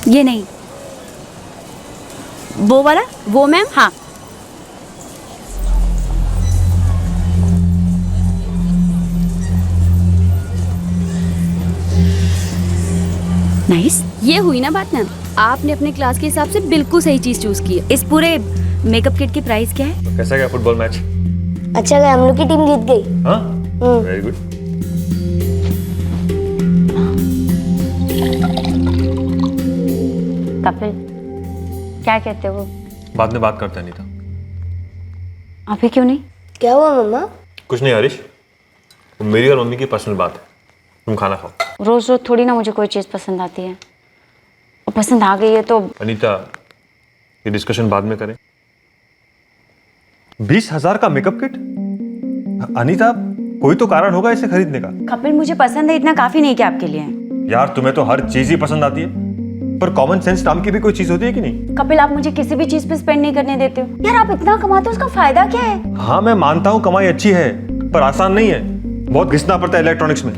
ये नहीं, वो वाला, वो मैम। हाँ, नाइस। ये हुई ना बात मैम, आपने अपने क्लास के हिसाब से बिल्कुल सही चीज चूज की है। इस पूरे मेकअप किट की प्राइस क्या है? तो कैसा गया फुटबॉल मैच? अच्छा गया, हम लोग की टीम जीत गई। हाँ, वेरी गुड। कपिल, क्या कहते हो? बाद में बात करते हैं अनीता। अभी क्यों नहीं? क्या हुआ मम्मा? कुछ नहीं हरीश, मेरी और मम्मी की पर्सनल बात है। तुम खाना खाओ। रोज रोज थोड़ी ना मुझे कोई चीज पसंद आती है, और पसंद आ गई है तो। अनीता, ये डिस्कशन बाद में करें। 20,000 का मेकअप किट? अनीता, कोई तो कारण होगा इसे खरीदने का। कपिल, मुझे पसंद है, इतना काफी नहीं क्या आपके लिए? यार, तुम्हें तो हर चीज ही पसंद आती है, पर कॉमन सेंस नाम की भी कोई चीज होती है कि नहीं? कपिल, आप मुझे किसी भी चीज पे स्पेंड नहीं करने देते हो। यार, आप इतना कमाते हो, उसका फायदा क्या है? हाँ, मैं मानता हूँ कमाई अच्छी है, पर आसान नहीं है। बहुत घिसना पड़ता है इलेक्ट्रॉनिक्स में।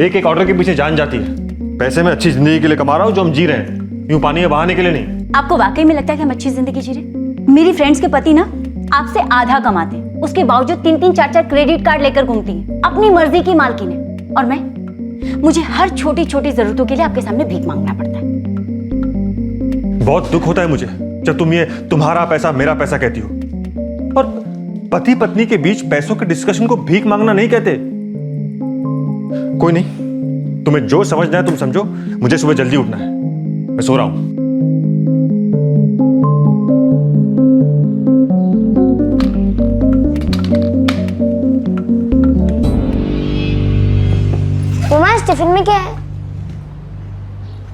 एक एक ऑर्डर के पीछे जान जाती है। पैसे मैं अच्छी जिंदगी के लिए कमा रहा हूँ, जो हम जी रहे हैं, यूं पानी में बहाने के लिए नहीं। आपको वाकई में लगता है कि हम अच्छी जिंदगी जी रहे? मेरी फ्रेंड्स के पति ना आपसे आधा कमाते हैं, उसके बावजूद 3-3, 4-4 क्रेडिट कार्ड लेकर घूमती हैं, अपनी मर्जी की मालकिन है। और मुझे हर छोटी छोटी जरूरतों के लिए आपके सामने भीख मांगना पड़ता है। बहुत दुख होता है मुझे जब तुम ये तुम्हारा पैसा मेरा पैसा कहती हो। और पति पत्नी के बीच पैसों के डिस्कशन को भीख मांगना नहीं कहते। कोई नहीं, तुम्हें जो समझना है तुम समझो। मुझे सुबह जल्दी उठना है, मैं सो रहा हूं। मम्मा, टिफिन में क्या है?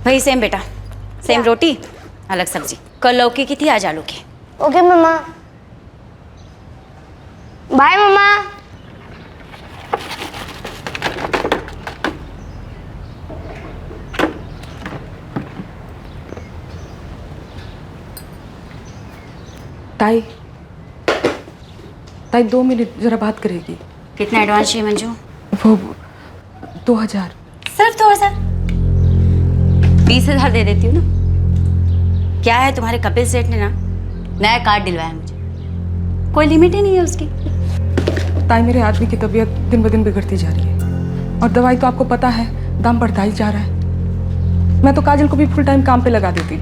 वही सेम बेटा, सेम रोटी अलग सब्जी। कल लौकी की थी, आज आलू की। ओके मम्मा, बाय मम्मा। ताई, ताई 2 मिनट जरा बात करेगी। कितना एडवांस चाहिए मंजू? वो 2000। सिर्फ 2000? 20,000 दे देती हूँ ना। क्या है, तुम्हारे कपिल सेठ ने ना नया कार्ड दिलवाया मुझे, कोई लिमिट ही नहीं है उसकी। ताई, मेरे आदमी की तबीयत दिन ब दिन बिगड़ती जा रही है, और दवाई तो आपको पता है दाम बढ़ता ही जा रहा है। मैं तो काजल को भी फुल टाइम काम पे लगा देती,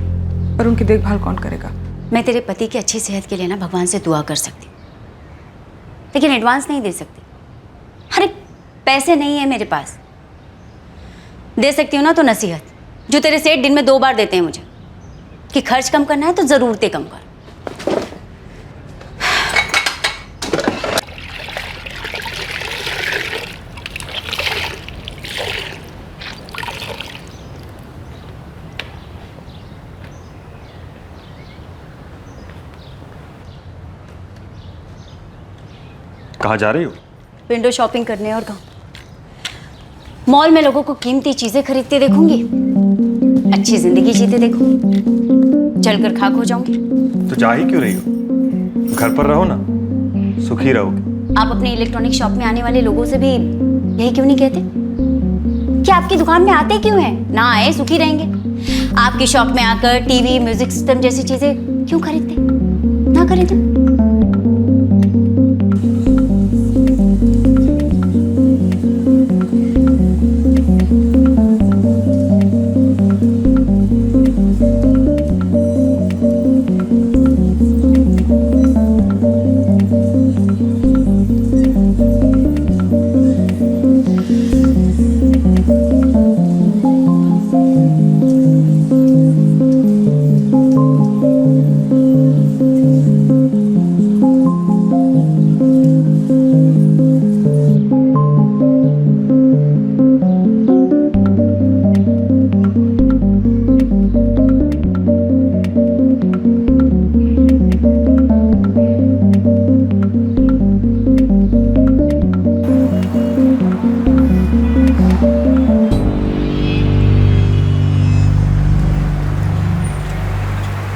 पर उनकी देखभाल कौन करेगा? मैं तेरे पति की अच्छी सेहत के लिए ना भगवान से दुआ कर सकती हूँ, लेकिन एडवांस नहीं दे सकती। अरे पैसे नहीं है मेरे पास। दे सकती हूँ ना तो नसीहत, जो तेरे सेठ दिन में 2 बार देते हैं मुझे, कि खर्च कम करना है तो ज़रूरतें कम कर। कहाँ जा रही हो? विंडो शॉपिंग करने। और कहाँ? मॉल में लोगों को कीमती चीजें खरीदते देखूंगी, अच्छी जिंदगी जीते देखूंगी, चलकर खाक हो जाऊंगी। तो जा ही क्यों रही हो? घर पर रहो ना, सुखी रहोगे। आप अपने इलेक्ट्रॉनिक शॉप में आने वाले लोगों से भी यही क्यों नहीं कहते कि आपकी दुकान में आते क्यों हैं? ना आए सुखी रहेंगे। आपकी शॉप में आकर टीवी, म्यूजिक सिस्टम जैसी चीजें क्यों खरीदते? ना खरीदे।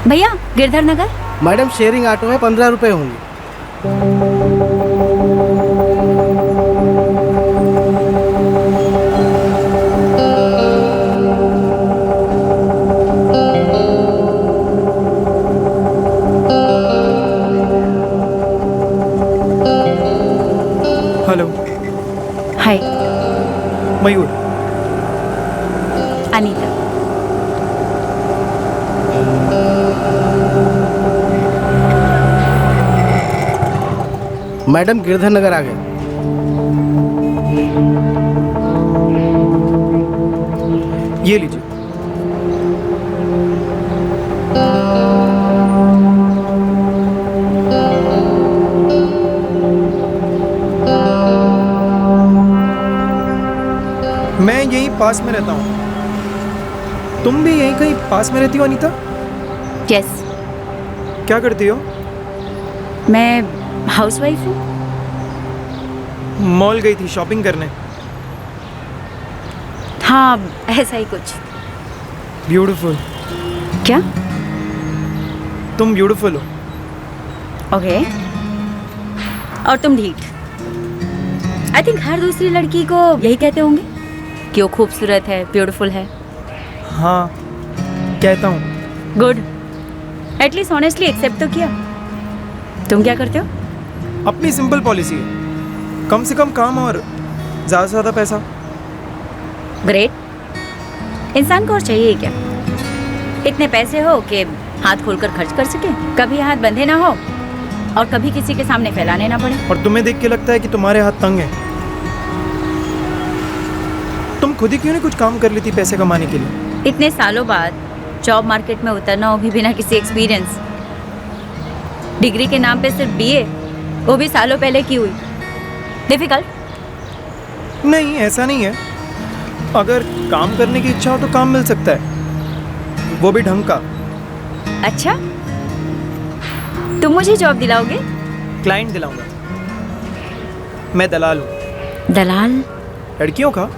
भैया, गिरधर नगर। मैडम, शेयरिंग ऑटो में 15 रुपए होंगे। मयूर। अनीता। मैडम गिरधर नगर आ गए। ये लीजिए। मैं यहीं पास में रहता हूँ। तुम भी यहीं कहीं पास में रहती हो अनीता? यस, क्या करती हो? मैं हाउसवाइफ हूँ। मॉल गई थी शॉपिंग करने। हाँ, ऐसा ही कुछ। ब्यूटीफुल। क्या? तुम ब्यूटीफुल हो। ओके। और तुम ढीठ। आई थिंक हर दूसरी लड़की को यही कहते होंगे कि वो खूबसूरत है, ब्यूटीफुल है। हाँ, कहता हूँ। गुड। एटलीस्ट ऑनेस्टली एक्सेप्ट तो किया। तुम क्या करते हो? अपनी सिंपल पॉलिसी है, कम से कम काम और ज़्यादा से ज़्यादा पैसा। ग्रेट। इंसान को और चाहिए क्या? इतने पैसे हो कि हाथ खोलकर खर्च कर सके, कभी हाथ बंधे ना हो और कभी किसी के सामने फैलाने ना पड़े। और तुम्हें देख के लगता है कि तुम्हारे हाथ तंग हैं। तुम खुद ही क्यों नहीं कुछ काम कर लेती पैसे कमाने के लिए? इतने सालों बाद जॉब मार्केट में उतरना हो भी बिना किसी एक्सपीरियंस। डिग्री के नाम पे सिर्फ बीए, वो भी सालों पहले की हुई। डिफिकल्ट? नहीं, ऐसा नहीं है। अगर काम करने की इच्छा हो तो काम मिल सकता है, वो भी ढंग का। अच्छा, तुम मुझे जॉब दिलाओगे? क्लाइंट दिलाऊंगा। मैं दलाल हूँ। दलाल? लड़कियों का,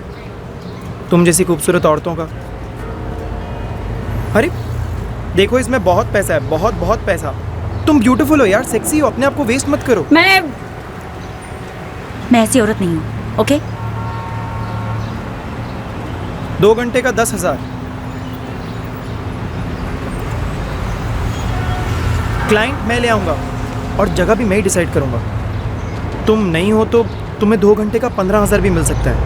तुम जैसी खूबसूरत औरतों का। अरे देखो, इसमें बहुत पैसा है, बहुत बहुत पैसा। तुम ब्यूटीफुल हो यार, सेक्सी हो, अपने आप को वेस्ट मत करो। मैं ऐसी औरत नहीं हूँ। ओके? 2 घंटे का 10,000। क्लाइंट मैं ले आऊंगा और जगह भी मैं ही डिसाइड करूंगा। तुम नहीं हो तो तुम्हें 2 घंटे का 15,000 भी मिल सकता है।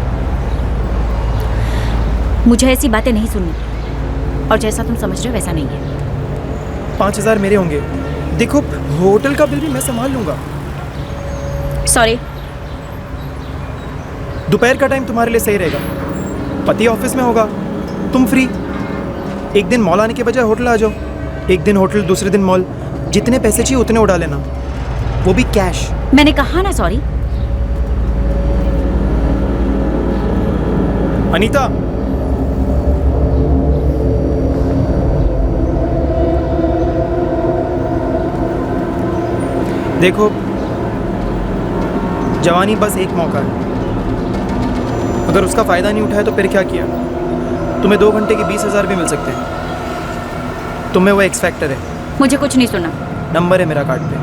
मुझे ऐसी बातें नहीं सुननी, और जैसा तुम समझ रहे हो वैसा नहीं है। 5,000 मेरे होंगे। देखो, होटल का बिल भी मैं संभाल लूंगा। सॉरी। दोपहर का टाइम तुम्हारे लिए सही रहेगा। पति ऑफिस में होगा, तुम फ्री। एक दिन मॉल आने के बजाय होटल आ जाओ। एक दिन होटल, दूसरे दिन मॉल। जितने पैसे चाहिए उतने उड़ा लेना, वो भी कैश। मैंने कहा ना सॉरी। अनीता, देखो, जवानी बस एक मौका है। अगर उसका फायदा नहीं उठाया तो फिर क्या किया? तुम्हें 2 घंटे के 20,000 भी मिल सकते हैं। तुम्हें वो एक्स फैक्टर है। मुझे कुछ नहीं सुना। नंबर है मेरा कार्ड पे।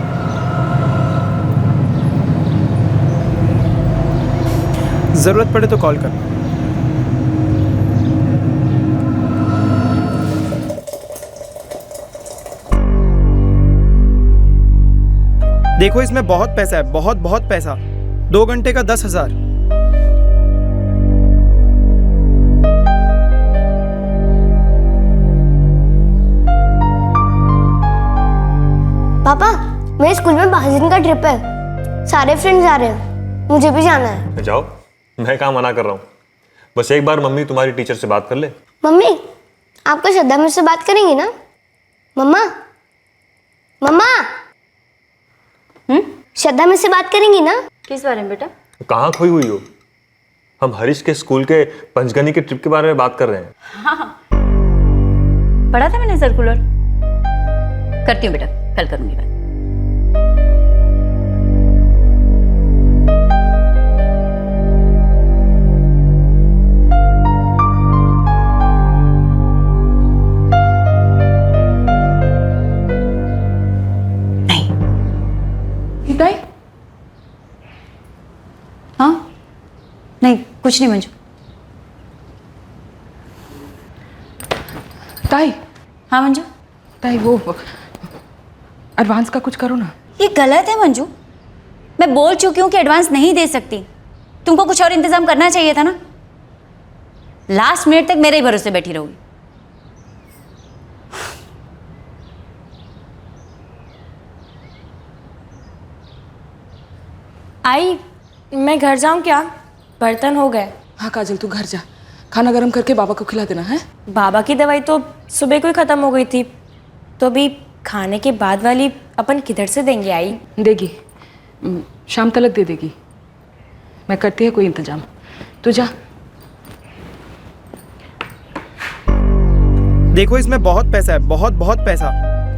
जरूरत पड़े तो कॉल कर। देखो, इसमें बहुत पैसा है, बहुत बहुत पैसा। 2 घंटे का 10,000। पापा, मेरे स्कूल में 5 दिन का ट्रिप है। सारे फ्रेंड्स आ रहे हैं, मुझे भी जाना है। जाओ, मैं कहाँ मना कर रहा हूँ। बस एक बार मम्मी तुम्हारी टीचर से बात कर ले। मम्मी, आपको श्रद्धा मुझसे बात करेंगी ना? मम्मा, मम्मा, श्रद्धा मुझसे बात करेंगी ना? किस बारे में बेटा? कहाँ खोई हुई हो? हम हरीश के स्कूल के पंचगनी के ट्रिप के बारे में बात कर रहे हैं। हाँ, पढ़ा था मैंने सर्कुलर। करती हूँ बेटा, कल करूंगी बात। ताई? हाँ? नहीं, कुछ नहीं मंजू। ताई, हाँ मंजू? ताई वो एडवांस का कुछ करो ना। ये गलत है मंजू। मैं बोल चुकी हूँ कि एडवांस नहीं दे सकती। तुमको कुछ और इंतजाम करना चाहिए था ना। लास्ट मिनट तक मेरे ही भरोसे बैठी रहोगी। आई, मैं घर जाऊं क्या? बर्तन हो गए। हाँ काजल, तू घर जा, खाना गर्म करके बाबा को खिला देना है। बाबा की दवाई तो सुबह को ही ख़त्म हो गई थी, तो अभी खाने के बाद वाली अपन किधर से देंगे? आई देगी, शाम तक दे देगी। मैं करती है कोई इंतजाम, तू जा। देखो इसमें बहुत पैसा है, बहुत बहुत पैसा।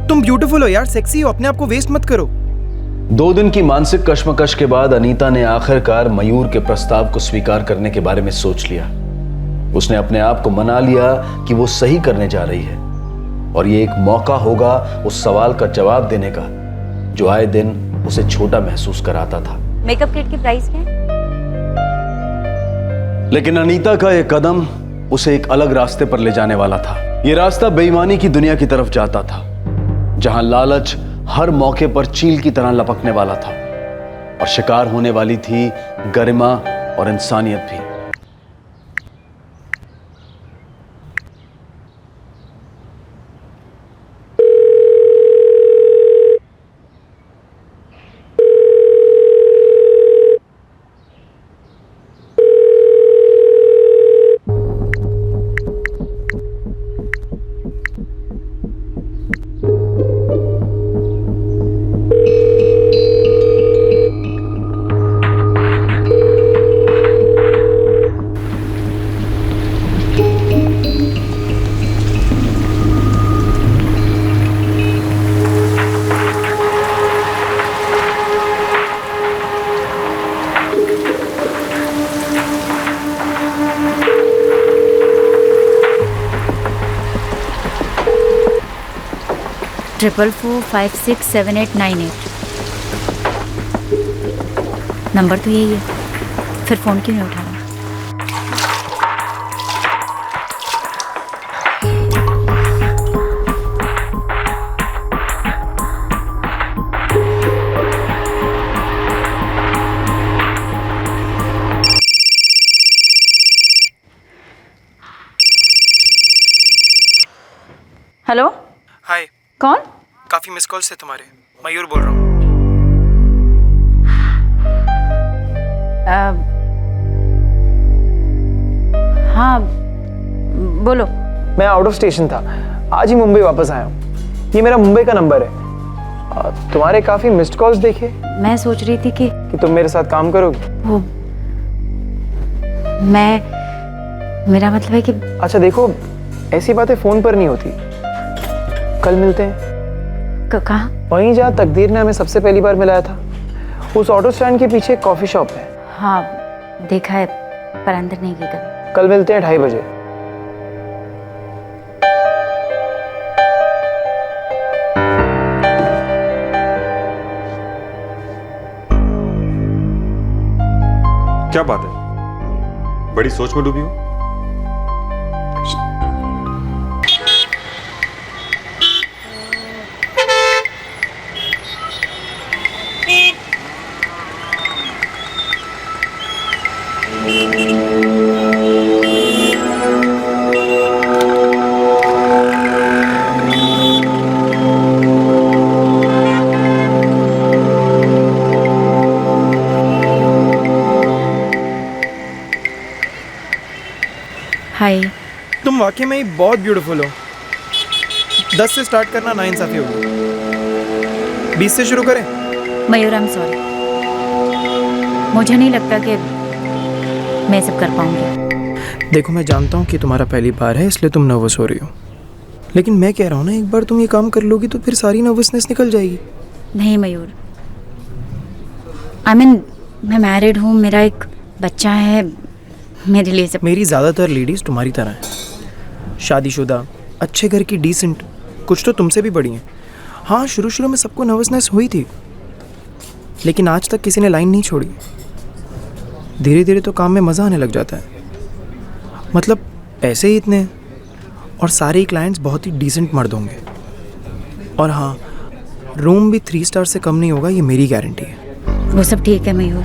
तुम ब्यूटीफुल हो यार, सेक्सी हो, अपने आप को वेस्ट मत करो। 2 दिन की मानसिक कश्मकश के बाद अनीता ने आखिरकार मयूर के प्रस्ताव को स्वीकार करने के बारे में सोच लिया। उसने अपने आप को मना लिया कि वो सही करने जा रही है और ये एक मौका होगा उस सवाल का जवाब देने का जो आए दिन उसे छोटा महसूस कराता था। मेकअप किट की प्राइस क्या है? लेकिन अनीता का यह कदम उसे एक अलग रास्ते पर ले जाने वाला था। यह रास्ता बेईमानी की दुनिया की तरफ जाता था, जहां लालच हर मौके पर चील की तरह लपकने वाला था और शिकार होने वाली थी गरिमा और इंसानियत भी। ट्रिपल 4567898। नंबर तो यही है, फिर फ़ोन क्यों नहीं उठा रहा? हेलो, हाय, कौन? काफी मिस कॉल्स थे तुम्हारे। मयूर बोल रहा हूँ। हाँ बोलो। मैं आउट ऑफ स्टेशन था, आज ही मुंबई वापस आया हूँ। ये मेरा मुंबई का नंबर है। तुम्हारे काफ़ी मिस्ड कॉल्स देखे। मैं सोच रही थी कि तुम मेरे साथ काम करोगी। वो मेरा मतलब है कि अच्छा देखो, ऐसी बातें फ़ोन पर नहीं होती। कल मिलते हैं। कहाँ? वहीं जहाँ तकदीर ने हमें सबसे पहली बार मिलाया था, उस ऑटो स्टैंड के पीछे एक कॉफ़ी शॉप है। हाँ देखा है, पर अंदर नहीं गई कभी। कल मिलते हैं 2:30 बजे। क्या बात है, बड़ी सोच में डूबी हो? हाय। तुम वाकई में ही बहुत ब्यूटीफुल हो। 10 से स्टार्ट करना नाइंसाफी होगी। 20 से शुरू करें? मयूर, आई एम सॉरी, मुझे नहीं लगता कि मैं सब कर पाऊंगी। देखो मैं जानता हूँ कि तुम्हारा पहली बार है इसलिए तुम नर्वस हो रही हो, लेकिन मैं कह रहा हूँ ना, एक बार तुम ये काम कर लोगी तो फिर सारी नर्वसनेस निकल जाएगी। नहीं मयूर, मैं मैरिड हूँ, मेरा एक बच्चा है, मेरे लिए सब। मेरी ज़्यादातर लेडीज़ तुम्हारी तरह हैं, शादीशुदा, अच्छे घर की, डिसेंट, कुछ तो तुमसे भी बड़ी हैं। हाँ शुरू शुरू में सबको नर्वसनेस हुई थी, लेकिन आज तक किसी ने लाइन नहीं छोड़ी। धीरे धीरे तो काम में मज़ा आने लग जाता है। मतलब पैसे ही इतने हैं और सारे क्लाइंट्स बहुत ही डिसेंट मर्द होंगे। और हाँ, रूम भी 3 स्टार से कम नहीं होगा, ये मेरी गारंटी है। वो सब ठीक है मयूर,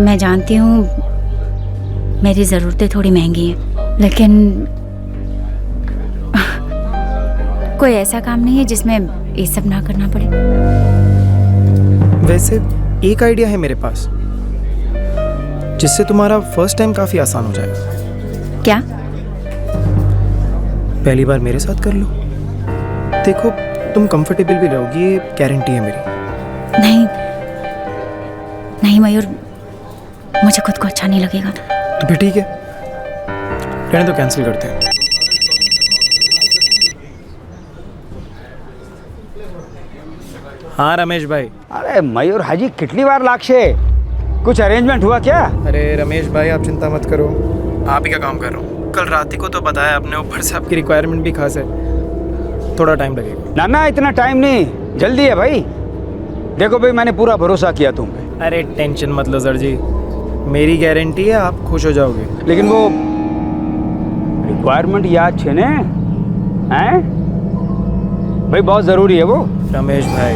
मैं जानती हूँ मेरी ज़रूरतें थोड़ी महंगी हैं, लेकिन कोई ऐसा काम नहीं है जिसमें ये सब ना करना पड़े। वैसे एक आइडिया है मेरे पास जिससे तुम्हारा फर्स्ट टाइम काफ़ी आसान हो जाएगा। क्या? पहली बार मेरे साथ कर लो, देखो तुम कंफर्टेबल भी रहोगी, ये गारंटी है मेरी। नहीं नहीं मयूर, मुझे खुद को अच्छा नहीं लगेगा। तो फिर ठीक है, रहने तो कैंसिल करते हैं। हाँ रमेश भाई। अरे मयूर हाजी कितनी बार लागशे, कुछ अरेंजमेंट हुआ क्या? अरे रमेश भाई आप चिंता मत करो, आप ही का काम कर रहा हूँ। कल रात ही को तो बताया अपने, ऊपर से आपकी रिक्वायरमेंट भी खास है, थोड़ा टाइम लगेगा। ना ना इतना टाइम नहीं, जल्दी है भाई। देखो भाई मैंने पूरा भरोसा किया तुम पे। अरे टेंशन मत लो सर जी, मेरी गारंटी है आप खुश हो जाओगे। लेकिन वो रिक्वायरमेंट याद छे ने हैं भाई, बहुत ज़रूरी है वो। रमेश भाई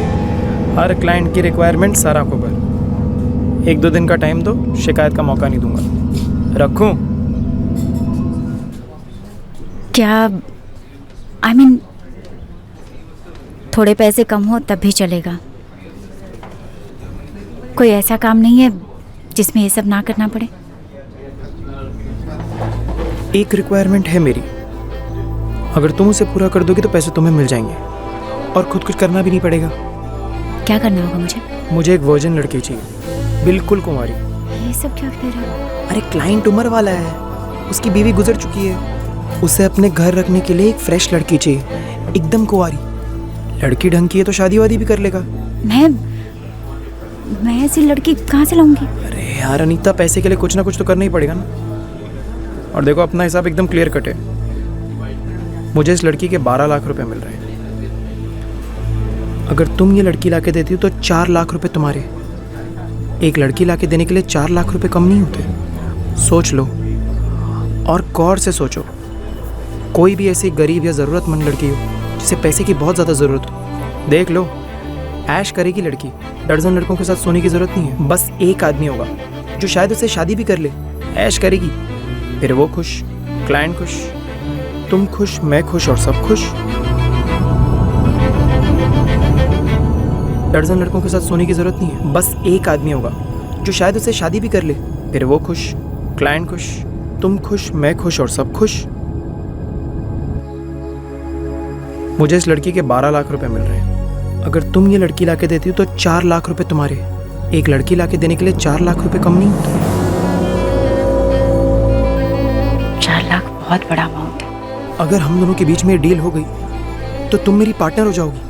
हर क्लाइंट की रिक्वायरमेंट सारा खबर, 1-2 दिन का टाइम दो, शिकायत का मौका नहीं दूंगा। रखूं? क्या आई मीन थोड़े पैसे कम हो तब भी चलेगा, कोई ऐसा काम नहीं है जिसमें ये सब ना करना पड़े। एक रिक्वायरमेंट है मेरी, अगर तुम उसे पूरा कर दोगे तो पैसे तुम्हें मिल जाएंगे और खुद कुछ करना भी नहीं पड़ेगा। क्या करना होगा मुझे? मुझे एक वर्जिन लड़की चाहिए, बिल्कुल कुंवारी। ये सब क्या कह रहे हो? अरे क्लाइंट उम्र वाला है, उसकी बीवी गुजर चुकी है, उसे अपने घर रखने के लिए एक फ्रेश लड़की चाहिए, एकदम कुंवारी। लड़की ढंग की है तो शादी वादी भी कर लेगा। मैं ऐसी लड़की कहाँ से लाऊंगी? अरे यार अनीता, पैसे के लिए कुछ ना कुछ तो करना ही पड़ेगा ना। और देखो अपना हिसाब एकदम क्लियर कट है, मुझे इस लड़की के 12 लाख रुपए मिल रहे हैं। अगर तुम ये लड़की लाके देती हो तो 4 लाख रुपए तुम्हारे। एक लड़की लाके देने के लिए 4 लाख रुपए कम नहीं होते। सोच लो और गौर से सोचो, कोई भी ऐसी गरीब या ज़रूरतमंद लड़की हो जिसे पैसे की बहुत ज़्यादा ज़रूरत हो, देख लो ऐश करेगी लड़की। दर्जन लड़कों के साथ सोने की ज़रूरत नहीं है, बस एक आदमी होगा जो शायद उसे शादी भी कर ले, ऐश करेगी, फिर वो खुश, क्लाइंट खुश, तुम खुश, मैं खुश और सब खुश। दर्जन लड़कों के साथ सोने की जरूरत नहीं है, बस एक आदमी होगा जो शायद उसे शादी भी कर ले, फिर वो खुश, क्लाइंट खुश, तुम खुश, मैं खुश और सब खुश। मुझे इस लड़की के 12 लाख रुपए मिल रहे हैं। अगर तुम ये लड़की लाके देती हो तो 4 लाख रुपए तुम्हारे। एक लड़की लाके देने के लिए 4 लाख रुपए कम नहीं होते। 4 लाख बहुत बड़ा अमाउंट है। अगर हम दोनों के बीच में डील हो गई तो तुम मेरी पार्टनर हो जाओगी,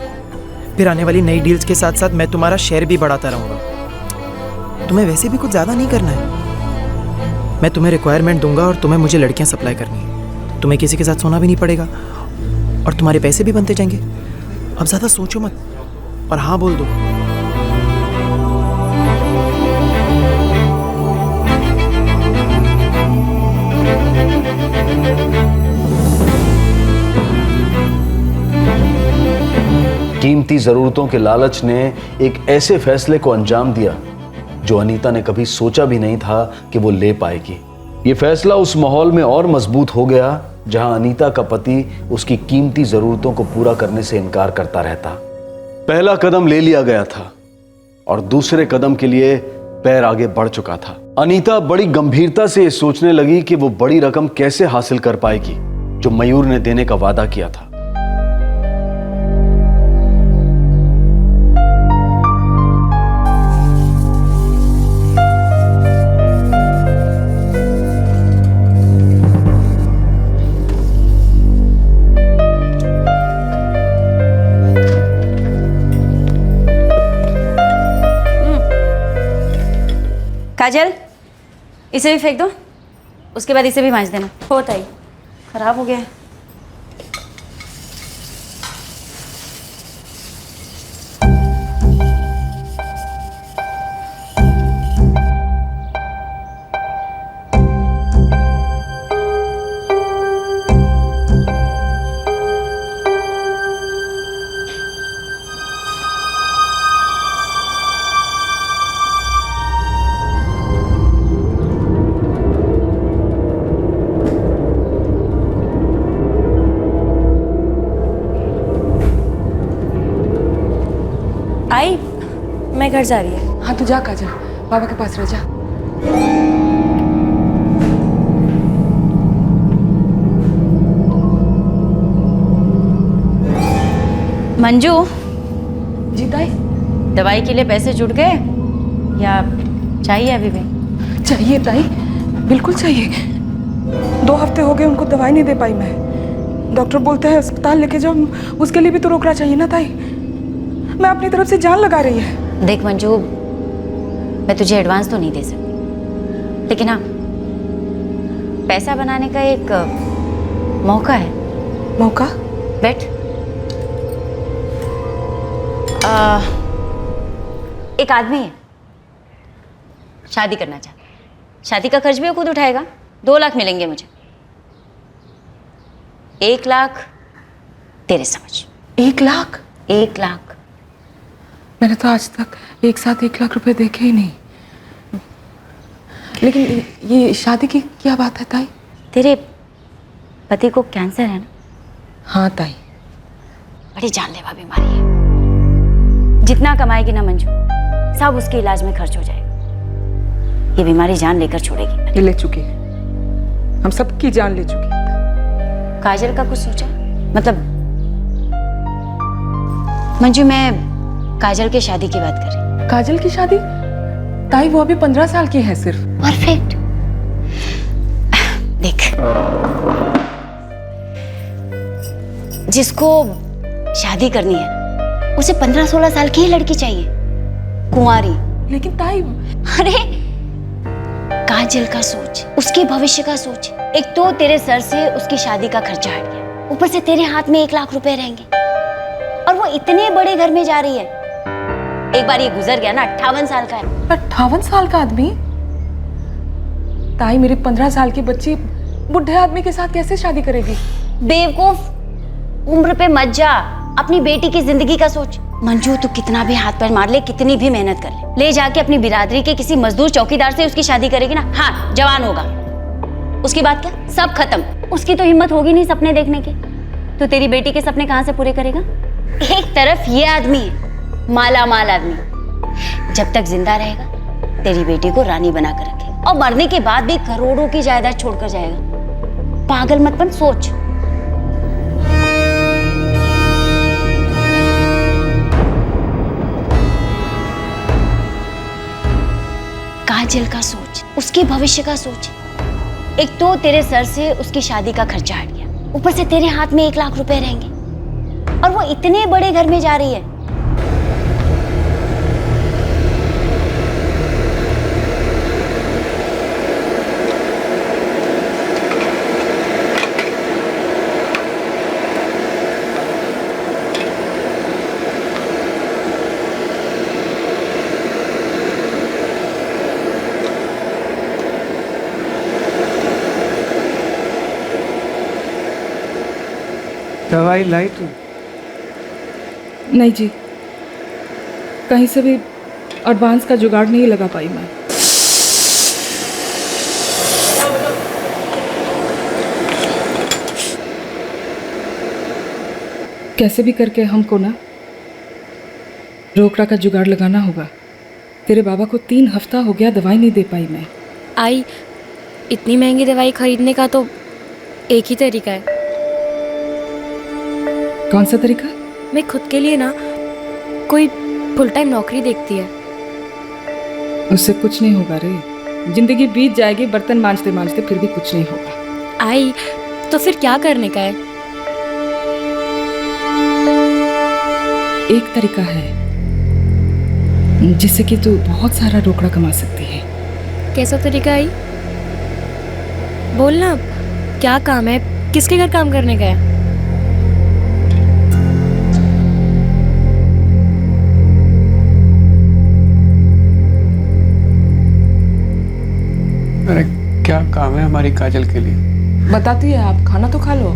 फिर आने वाली नई डील्स के साथ साथ मैं तुम्हारा शेयर भी बढ़ाता रहूंगा। तुम्हें वैसे भी कुछ ज़्यादा नहीं करना है, मैं तुम्हें रिक्वायरमेंट दूंगा और तुम्हें मुझे लड़कियां सप्लाई करनी है। तुम्हें किसी के साथ सोना भी नहीं पड़ेगा और तुम्हारे पैसे भी बनते जाएंगे। अब ज़्यादा सोचो मत और हाँ बोल दो। कीमती जरूरतों के लालच ने एक ऐसे फैसले को अंजाम दिया जो अनीता ने कभी सोचा भी नहीं था कि वो ले पाएगी। ये फैसला उस माहौल में और मजबूत हो गया जहां अनीता का पति उसकी कीमती जरूरतों को पूरा करने से इनकार करता रहता। पहला कदम ले लिया गया था और दूसरे कदम के लिए पैर आगे बढ़ चुका था। अनीता बड़ी गंभीरता से ये सोचने लगी कि वो बड़ी रकम कैसे हासिल कर पाएगी जो मयूर ने देने का वादा किया था। काजल, इसे भी फेंक दो, उसके बाद इसे भी मांज देना। होता ही खराब हो गया है। आई मैं घर जा रही है। हाँ तू जा काजल, बाबा के पास रह जा। मंजू, जी ताई। दवाई के लिए पैसे जुट गए या चाहिए अभी भी? चाहिए ताई, बिल्कुल चाहिए। 2 हफ्ते हो गए उनको दवाई नहीं दे पाई मैं। डॉक्टर बोलते हैं अस्पताल लेके जाओ, उसके लिए भी तो रोकना चाहिए ना ताई। मैं अपनी तरफ से जान लगा रही है। देख मंजू, मैं तुझे एडवांस तो नहीं दे सकती, लेकिन हाँ पैसा बनाने का एक मौका है। मौका? बैठ। एक आदमी है, शादी करना चाहता है। शादी का खर्च भी वो खुद उठाएगा। 2 लाख मिलेंगे मुझे। 1 लाख तेरे समझ। 1 लाख? 1 लाख। मैंने तो आज तक एक साथ 1 लाख रुपए देखे ही नहीं। लेकिन ये शादी की क्या बात है ताई? तेरे पति को कैंसर है ना? हाँ ताई। बड़ी जानलेवा बीमारी है। जितना कमाएगी ना मंजू, सब उसके इलाज में खर्च हो जाएगा। ये बीमारी जान लेकर छोड़ेगी। ये ले चुकी है, हम सबकी जान ले चुकी है। काजल का कुछ सोचा? मतलब मंजू, मैं काजल की शादी की बात कर रही। काजल की शादी? ताई वो अभी 15 साल की है सिर्फ। परफेक्ट। देख, जिसको शादी करनी है उसे 15-16 साल की ही लड़की चाहिए, कुंवारी। लेकिन ताई, अरे काजल का सोच, उसके भविष्य का सोच। एक तो तेरे सर से उसकी शादी का खर्चा हट गया, ऊपर से तेरे हाथ में 1 लाख रुपए रहेंगे, और वो इतने बड़े घर में जा रही है। एक बार ये गुजर गया ना, 58 साल का है। 58 साल का आदमी? ताई, मेरी 15 साल की बच्ची बुढ़े आदमी के साथ कैसे शादी करेगी? बेवकूफ, उम्र पे मत जा, अपनी बेटी की जिंदगी का सोच। मंजू, तू कितना भी हाथ पैर मार ले, कितनी भी मेहनत कर ले जाके अपनी बिरादरी के किसी मजदूर चौकीदार से उसकी शादी करेगी ना, हाँ जवान होगा, उसकी बात क्या, सब खत्म। उसकी तो हिम्मत होगी नहीं सपने देखने की, तो तेरी बेटी के सपने कहां से पूरे करेगा? एक तरफ ये आदमी है, माला माल आदमी, जब तक जिंदा रहेगा तेरी बेटी को रानी बना कर रखेगा, और मरने के बाद भी करोड़ों की जायदाद छोड़कर जाएगा। पागल मत बन, सोच। काजल का सोच, उसके भविष्य का सोच। एक तो तेरे सर से उसकी शादी का खर्चा हट गया, ऊपर से तेरे हाथ में 1 लाख रुपए रहेंगे, और वो इतने बड़े घर में जा रही है। दवाई लाई तू? नहीं जी, कहीं से भी एडवांस का जुगाड़ नहीं लगा पाई मैं। कैसे भी करके हमको ना रोकड़ा का जुगाड़ लगाना होगा। तेरे बाबा को 3 हफ्ता हो गया, दवाई नहीं दे पाई मैं। आई, इतनी महंगी दवाई खरीदने का तो एक ही तरीका है। कौन सा तरीका? मैं खुद के लिए ना कोई फुल टाइम नौकरी देखती है। उससे कुछ नहीं होगा रे, जिंदगी बीत जाएगी बर्तन मांजते मांजते, फिर भी कुछ नहीं होगा। आई, तो फिर क्या करने का है? एक तरीका है जिससे कि तू बहुत सारा रोकड़ा कमा सकती है। कैसा तरीका आई? बोलना, क्या काम है, किसके घर काम करने का है? अरे क्या काम है हमारी काजल के लिए? बताती है, आप खाना तो खा लो।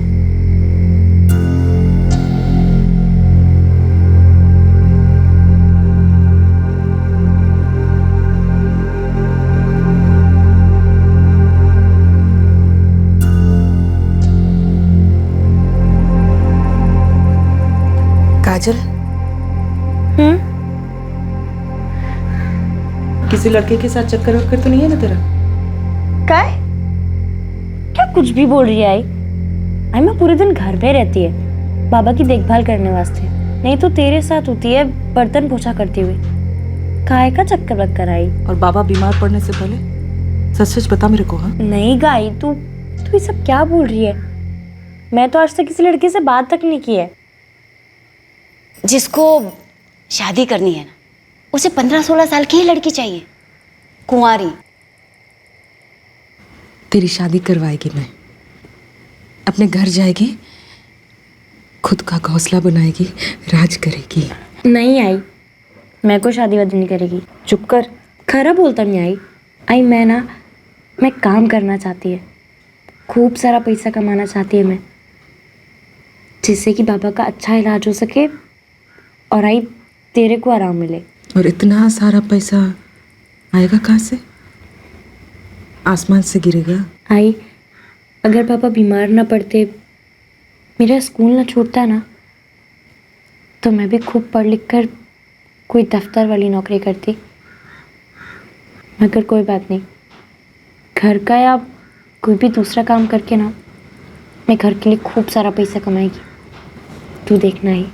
काजल, किसी लड़के के साथ चक्कर वक्कर तो नहीं है ना तेरा? क्या क्या कुछ भी बोल रही है आई? आई मैं पूरे दिन घर पे रहती है बाबा की देखभाल करने वास्ते, नहीं तो तेरे साथ होती है बर्तन पोछा करती हुई। काय का चक्कर वक्कर आई? और बाबा बीमार पड़ने से पहले सच सच बता मेरे को। हाँ नहीं गाई, तू तू ये सब क्या बोल रही है? मैं तो आज तक किसी लड़के से बात तक नहीं की है। जिसको शादी करनी है ना, उसे 15-16 साल की ही लड़की चाहिए, कुंवारी। तेरी शादी करवाएगी मैं, अपने घर जाएगी, खुद का घोंसला बनाएगी, राज करेगी। नहीं आई, मैं कोई शादी वादी नहीं करेगी। चुप कर, खरा बोलता नहीं आई। आई मैं काम करना चाहती है, खूब सारा पैसा कमाना चाहती है मैं, जिससे कि बाबा का अच्छा इलाज हो सके और आई तेरे को आराम मिले। और इतना सारा पैसा आएगा कहाँ से? आसमान से गिरेगा? आई अगर पापा बीमार ना पड़ते, मेरा स्कूल ना छूटता ना, तो मैं भी खूब पढ़ लिख कर कोई दफ्तर वाली नौकरी करती। मगर कोई बात नहीं, घर का या कोई भी दूसरा काम करके ना मैं घर के लिए खूब सारा पैसा कमाएगी। तू देखना ही।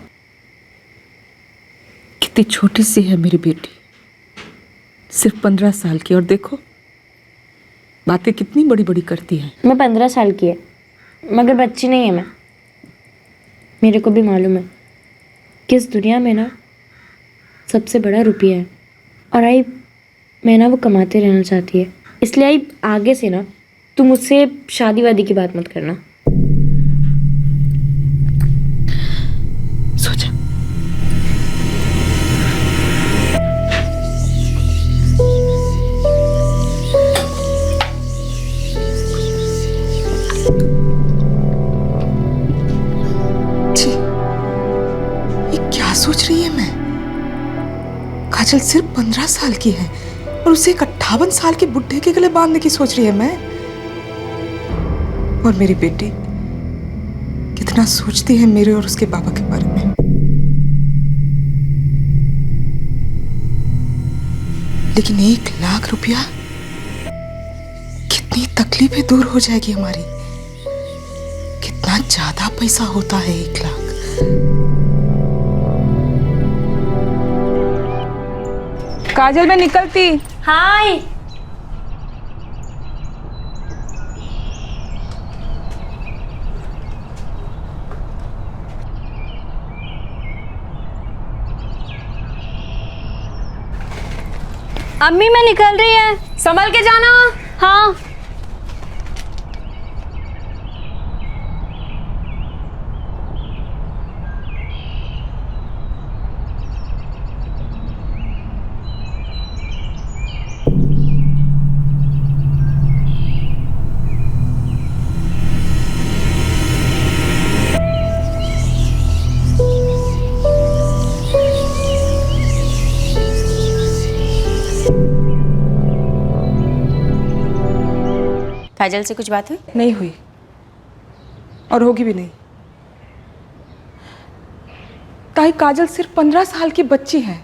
कितनी छोटी सी है मेरी बेटी, सिर्फ 15 साल की, और देखो बातें कितनी बड़ी बड़ी करती है। मैं 15 साल की है, मगर बच्ची नहीं है मैं। मेरे को भी मालूम है कि इस दुनिया में ना सबसे बड़ा रुपया है, और आई मैं ना वो कमाते रहना चाहती है। इसलिए आई आगे से ना तू मुझसे शादी वादी की बात मत करना। सोचा सोच रही है मैं? काजल सिर्फ 15 साल की है और उसे एक 58 साल के बुढ़े के गले बांधने की सोच रही है मैं। और मेरी बेटी कितना सोचती है मेरे और उसके बाबा के बारे में। लेकिन 1 लाख रुपया, कितनी तकलीफें दूर हो जाएगी हमारी। कितना ज्यादा पैसा होता है 1 लाख। काजल मैं निकलती। हाय अम्मी मैं निकल रही है, संभल के जाना। हाँ काजल से कुछ बात हुई? नहीं हुई और होगी भी नहीं। ताई काजल सिर्फ 15 साल की बच्ची है,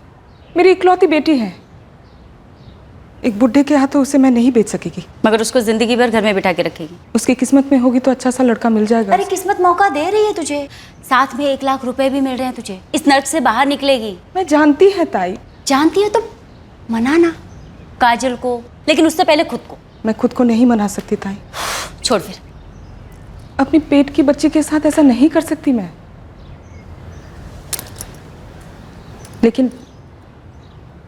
मेरी इकलौती बेटी है। एक बुढ़े के हाथों उसे मैं नहीं बेच सकेगी। मगर उसको जिंदगी भर घर में बिठा के रखेगी। उसकी किस्मत में होगी तो अच्छा सा लड़का मिल जाएगा। अरे किस्मत मौका दे रही है तुझे, साथ में 1 लाख रुपए भी मिल रहे हैं तुझे। इस नर्क से बाहर निकलेगी। मैं जानती है ताई। जानती है तो मनाना काजल को, लेकिन उससे पहले खुद को। मैं खुद को नहीं मना सकती ताई। छोड़ फिर। अपनी पेट की बच्ची के साथ ऐसा नहीं कर सकती मैं। लेकिन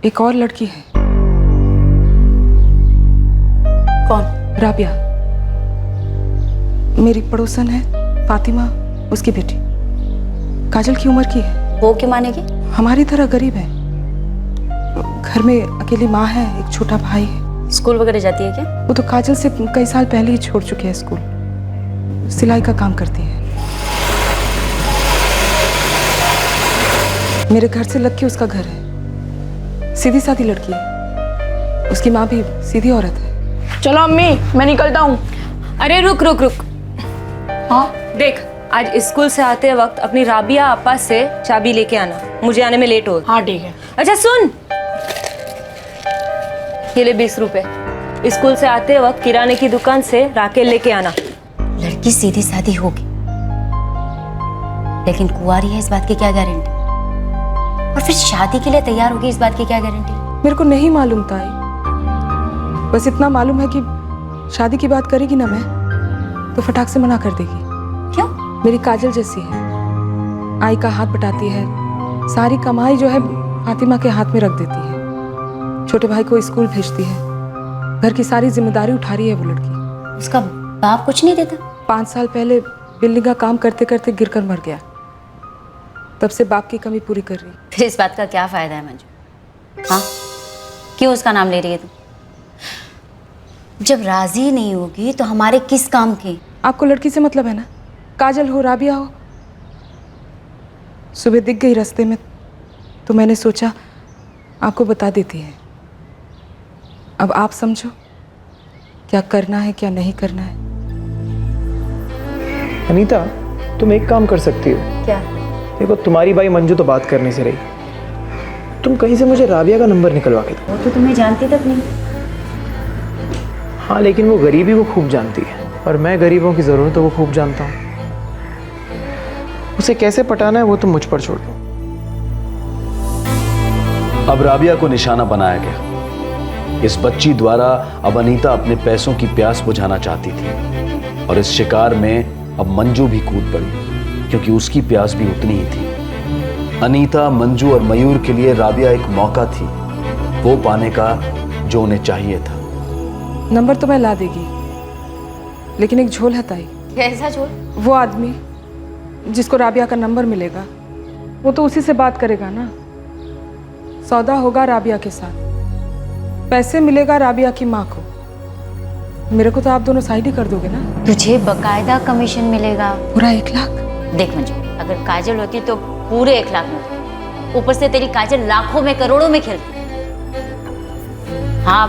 एक और लड़की है। कौन? राबिया, मेरी पड़ोसन है, फातिमा उसकी बेटी, काजल की उम्र की है। वो क्यों मानेगी? हमारी तरह गरीब है, घर में अकेली माँ है, एक छोटा भाई है। स्कूल वगैरह जाती है क्या? वो तो काजल से कई साल पहले ही छोड़ चुके हैं स्कूल। सिलाई का काम करती है। मेरे घर से लग के उसका घर है। सीधी सादी लड़की है, उसकी माँ भी सीधी औरत है। चलो अम्मी मैं निकलता हूँ। अरे रुक रुक रुक। हाँ देख, आज स्कूल से आते वक्त अपनी राबिया आपा से चाबी लेके आना, मुझे आने में लेट हो। हाँ ठीक है। अच्छा सुन, ये ले 20 रुपए। स्कूल से आते वक्त किराने की दुकान से राकेल लेके आना। लड़की सीधी सादी होगी, लेकिन कुंवारी है इस बात की क्या गारंटी? और फिर शादी के लिए तैयार होगी इस बात की क्या गारंटी? मेरे को नहीं मालूम ताई, बस इतना मालूम है कि शादी की बात करेगी ना मैं तो फटाक से मना कर देगी। क्यों? मेरी काजल जैसी है, आई का हाथ बटाती है, सारी कमाई जो है फातिमा के हाथ में रख देती है, छोटे भाई को स्कूल भेजती है, घर की सारी जिम्मेदारी उठा रही है वो लड़की। उसका बाप कुछ नहीं देता? 5 साल पहले बिल्डिंग का काम करते करते गिरकर मर गया, तब से बाप की कमी पूरी कर रही। फिर इस बात का क्या फायदा है मंजू? हाँ, क्यों उसका नाम ले रही है तू? जब राजी नहीं होगी तो हमारे किस काम के? आपको लड़की से मतलब है ना, काजल हो राबिया हो। सुबह दिख गई रास्ते में तो मैंने सोचा आपको बता देती है। अब आप समझो क्या करना है क्या नहीं करना है। अनीता, तुम एक काम कर सकती हो। क्या? देखो, तुम्हारी भाई मंजू तो बात करने से रही, तुम कहीं से मुझे राबिया का नंबर निकलवा के दो। वो तो तुम्हें जानती तक नहीं। हाँ, लेकिन वो गरीबी को खूब जानती है और मैं गरीबों की ज़रूरतों को खूब जानता हूँ। उसे कैसे पटाना है वो तुम मुझ पर छोड़ दो। अब राबिया को निशाना बनाया गया। इस बच्ची द्वारा अब अनीता अपने पैसों की प्यास बुझाना चाहती थी और इस शिकार में अब मंजू भी कूद पड़ी, क्योंकि उसकी प्यास भी उतनी ही थी। अनीता, मंजू और मयूर के लिए राबिया एक मौका थी वो पाने का जो उन्हें चाहिए था। नंबर तो मैं ला देगी, लेकिन एक झोल है ताई। कैसा झोल? वो आदमी जिसको राबिया का नंबर मिलेगा वो तो उसी से बात करेगा ना। सौदा होगा राबिया के साथ, पैसे मिलेगा राबिया की माँ को। मेरे को तो आप दोनों साइड ही कर दोगे ना। तुझे बकायदा कमीशन मिलेगा पूरा 1 लाख। देख मंजू, अगर काजल होती तो पूरे 1 लाख मिलते। ऊपर से तेरी काजल लाखों में करोड़ों में खेलती। हाँ,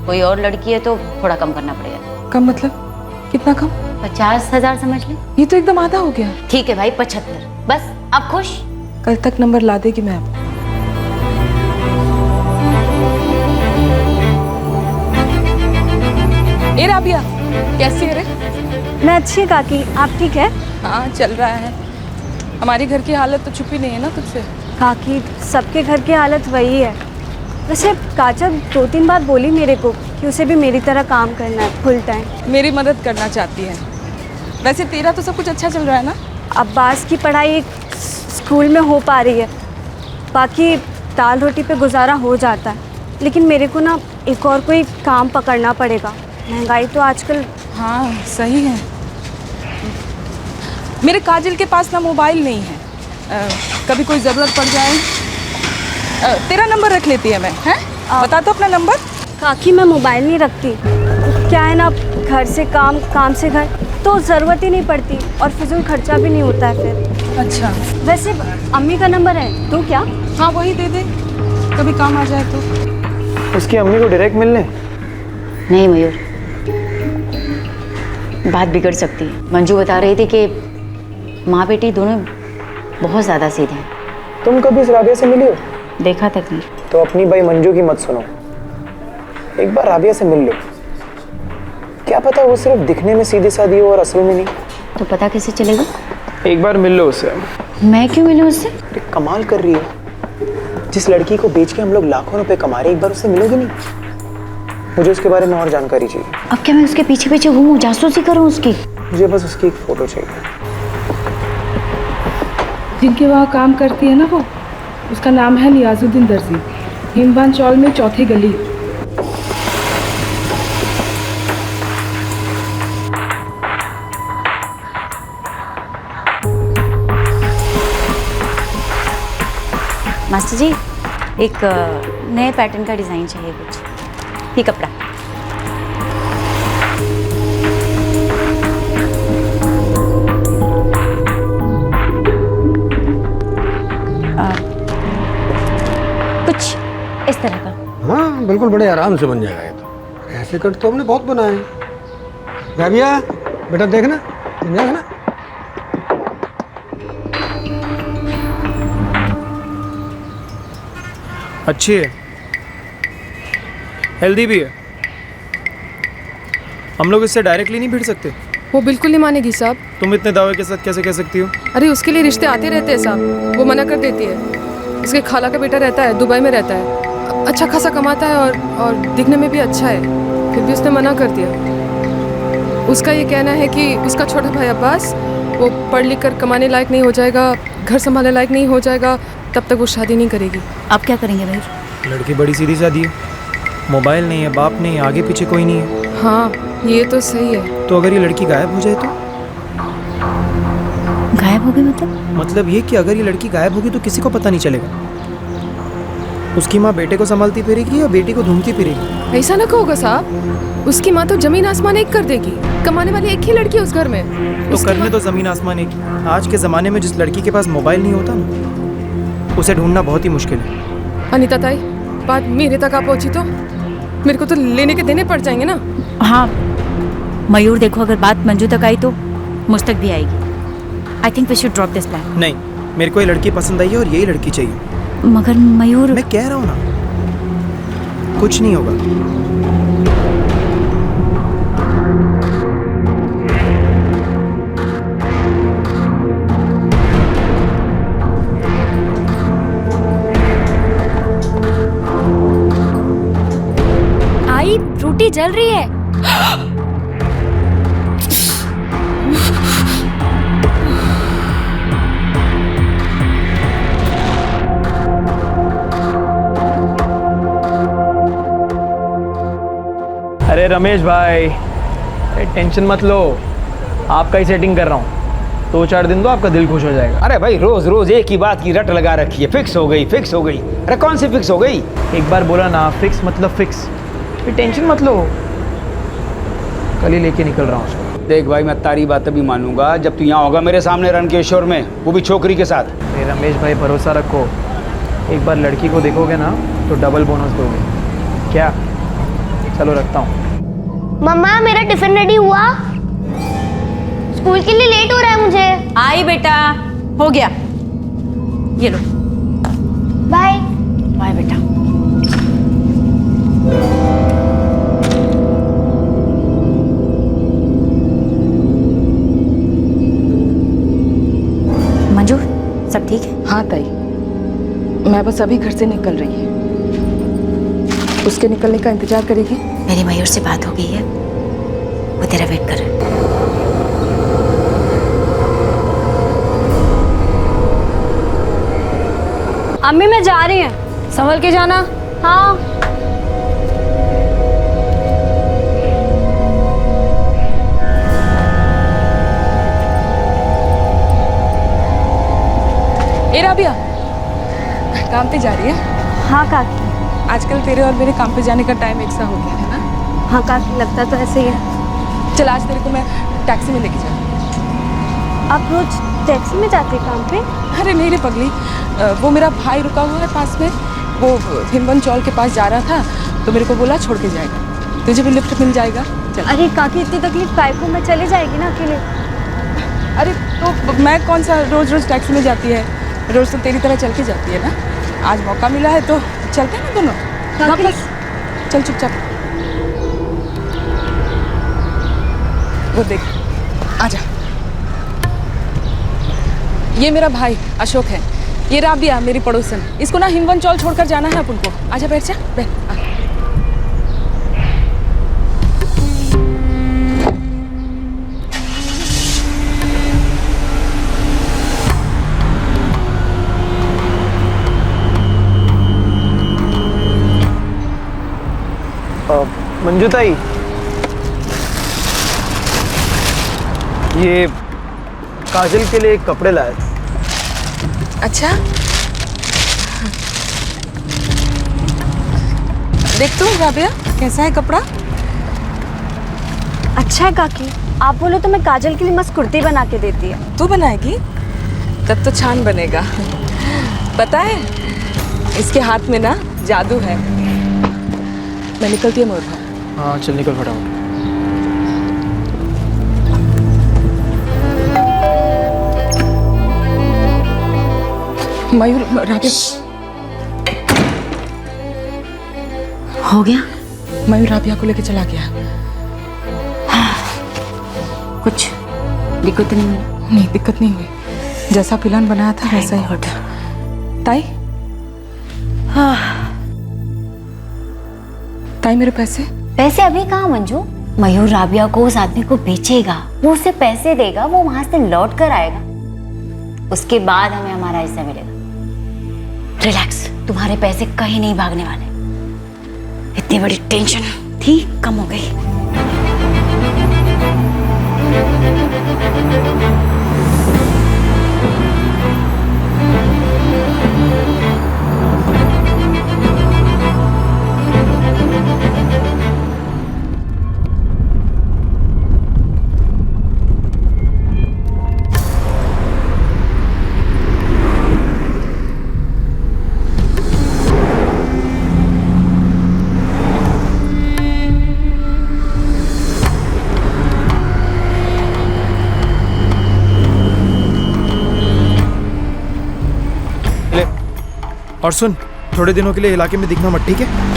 कोई और लड़की है तो थोड़ा कम करना पड़ेगा। कम मतलब कितना कम? 50,000 समझ ले। ये तो एकदम आधा हो गया। ठीक है भाई, 75। बस अब खुश? कल तक नंबर ला देगी मैं आपको। ए राबिया, कैसी है रे? मैं अच्छी है काकी, आप ठीक है? हाँ, चल रहा है। हमारी घर की हालत तो छुपी नहीं है ना तुझसे। काकी, सबके घर की हालत वही है। वैसे काजल 2-3 बार बोली मेरे को कि उसे भी मेरी तरह काम करना है फुल टाइम। मेरी मदद करना चाहती है। वैसे तेरा तो सब कुछ अच्छा चल रहा है ना? अब्बास की पढ़ाई स्कूल में हो पा रही है, बाकी दाल रोटी पे गुजारा हो जाता है। लेकिन मेरे को ना एक और कोई काम पकड़ना पड़ेगा, महंगाई तो आजकल। हाँ, सही है। मेरे काजल के पास ना मोबाइल नहीं है, कभी कोई ज़रूरत पड़ जाए। तेरा नंबर रख लेती है मैं, हैं? बता तो अपना नंबर। काकी, मैं मोबाइल नहीं रखती। क्या है ना, घर से काम, काम से घर, तो ज़रूरत ही नहीं पड़ती और फिजूल खर्चा भी नहीं होता है फिर। अच्छा, वैसे अम्मी का नंबर है तो क्या? हाँ, वही दे दे, कभी काम आ जाए तो। उसकी अम्मी को डायरेक्ट मिलने? नहीं मयूर, बात बिगड़ सकती है। मंजू बता रही थी कि माँ बेटी दोनों बहुत ज़्यादा सीधे हैं। तुम कभी इस राबिया से मिली हो? देखा तक नहीं। तो अपनी भाई मंजू की मत सुनो, एक बार राबिया से मिल लो। क्या पता वो सिर्फ दिखने में सीधी सादी हो और असल में नहीं। तो पता कैसे चलेगा? एक बार मिल लो उससे। मैं क्यों मिलूं उससे? अरे कमाल कर रही है, जिस लड़की को बेच के हम लोग लाखों रुपए कमा रहे, एक बार उससे मिलोगी नहीं? मुझे उसके बारे में और जानकारी चाहिए। अब क्या मैं उसके पीछे पीछे घूमूं, जासूसी करूं उसकी? मुझे बस उसकी एक फोटो चाहिए। जिनके वहाँ काम करती है ना वो, उसका नाम है नियाजुद्दीन दर्जी, हिमबान चौल में 4थी गली। मास्टर जी, एक नए पैटर्न का डिज़ाइन चाहिए कुछ। ये कपड़ा। कुछ इस तरह का। हाँ, बिल्कुल बड़े आराम से बन जाएगा ये तो। ऐसे कट तो हमने बहुत बनाए हैं। राबिया, बेटा देखना, बन जाएगा ना? अच्छी है, हेल्दी भी है। हम लोग इससे डायरेक्टली नहीं भिड़ सकते। वो बिल्कुल नहीं मानेगी साहब। तुम इतने दावे के साथ कैसे कह सकती हो? अरे उसके लिए रिश्ते आते रहते हैं साहब, वो मना कर देती है। उसके खाला का बेटा रहता है, दुबई में रहता है, अच्छा खासा कमाता है और दिखने में भी अच्छा है, फिर भी उसने मना कर दिया। उसका ये कहना है कि उसका छोटा भाई अब्बास वो पढ़ लिख कर कमाने लायक नहीं हो जाएगा, घर संभालने लायक नहीं हो जाएगा, तब तक वो शादी नहीं करेगी। अब क्या करेंगे भाई? लड़की बड़ी सीधी सादी है, मोबाइल नहीं है, बाप नहीं है, आगे पीछे कोई नहीं है। हाँ ये तो सही है। तो अगर ये लड़की गायब हो जाए तो? गायब हो गई मतलब ये कि अगर ये लड़की गायब होगी तो किसी को पता नहीं चलेगा। उसकी माँ बेटे को संभालती फिरेगी या बेटी को ढूंढती फिरेगी? ऐसा ना कहोगा साहब, उसकी माँ तो जमीन आसमान एक कर देगी। कमाने वाली एक ही लड़की है उस घर में। तो करने तो जमीन आसमान एक ही। आज के ज़माने में जिस लड़की के पास मोबाइल नहीं होता ना, उसे ढूंढना बहुत ही मुश्किल है। अनीता ताई, बात मेरे तक आ पहुंची तो मेरे को तो लेने के देने पड़ जाएंगे ना। हाँ मयूर, देखो अगर बात मंजू तक आई तो मुझ तक भी आएगी। I think we should drop this plan. नहीं, मेरे को ये लड़की पसंद आई है और यही लड़की चाहिए। मगर मयूर, मैं कह रहा हूँ ना, कुछ नहीं होगा। आई फ्रूटी जल रही है। अरे रमेश भाई, टेंशन मत लो, आपका ही सेटिंग कर रहा हूँ। 2-4 दिन तो आपका दिल खुश हो जाएगा। अरे भाई रोज रोज एक ही बात की रट लगा रखी है, फिक्स हो गई फिक्स हो गई। अरे कौन सी फिक्स हो गई? एक बार बोला ना फिक्स मतलब फिक्स। फिर टेंशन मत लो, कल ही लेके निकल रहा हूँ उसको। देख भाई, मैं तारी बात भी मानूंगा जब तू यहाँ होगा मेरे सामने रणकेश्वर में, वो भी छोकरी के साथ। अरे रमेश भाई भरोसा रखो, एक बार लड़की को देखोगे ना तो डबल बोनस दोगे। क्या? चलो रखता हूँ। मम्मा मेरा टिफिन रेडी हुआ? स्कूल के लिए लेट हो रहा है मुझे। आई बेटा, हो गया, ये लो। बाय बाय बेटा। मंजू, सब ठीक है? हाँ ताई, मैं बस अभी घर से निकल रही है, उसके निकलने का इंतजार करेगी। मेरी मयूर से बात हो गई है, वो तेरा वेट कर रहा है। अम्मी मैं जा रही हूँ। संभल के जाना। हाँ। ए राबिया, काम पे जा रही है? हाँ काकी। आजकल तेरे और मेरे काम पे जाने का टाइम एक सा हो गया है ना? हाँ काकी, लगता तो ऐसे ही है। चल आज तेरे को मैं टैक्सी में लेके जाऊँ। आप रोज टैक्सी में जाते हैं काम पे? अरे नहीं रे पगली, वो मेरा भाई रुका हुआ है पास में, वो हिमवन चौल के पास जा रहा था तो मेरे को बोला छोड़ के जाएगा, तुझे भी लिफ्ट मिल जाएगा। चल। अरे काकी इतनी तकलीफ काय को, मैं चली जाएगी ना अकेले। अरे तो मैं कौन सा रोज रोज टैक्सी में जाती है, रोज तो तेरी तरह चल के जाती है ना। आज मौका मिला है तो चलते हैं ना दोनों। वापस चल चुपचाप। वो देख, आजा। ये मेरा भाई अशोक है, ये राबिया मेरी पड़ोसन। इसको ना हिमवन चौल छोड़कर जाना है अपन को। आजा बैठ जा, बैठ। मंजू ताई, ये काजल के लिए कपड़े लाए। अच्छा, देख तू राबिया कैसा है कपड़ा? अच्छा है काकी, आप बोलो तो मैं काजल के लिए मस्त कुर्ती बना के देती है। तू बनाएगी? तब तो छान बनेगा। पता है इसके हाथ में ना जादू है। मैं निकलती हूँ मोर। हाँ चल निकल फटाफट। मयूर, राबिया हो गया? मयूर राबिया को लेके चला गया। कुछ दिक्कत नहीं हुई? नहीं, दिक्कत नहीं हुई। जैसा प्लान बनाया था वैसा ही होता। ताई, ताई मेरे पैसे? पैसे अभी कहाँ मंजू? मयूर राबिया को उस आदमी को बेचेगा, वो उसे पैसे देगा, वो वहां से लौट कर आएगा, उसके बाद हमें हमारा हिस्सा मिलेगा। रिलैक्स, तुम्हारे पैसे कहीं नहीं भागने वाले। इतनी बड़ी टेंशन थी, कम हो गई। और सुन, थोड़े दिनों के लिए इलाके में दिखना मत, ठीक है?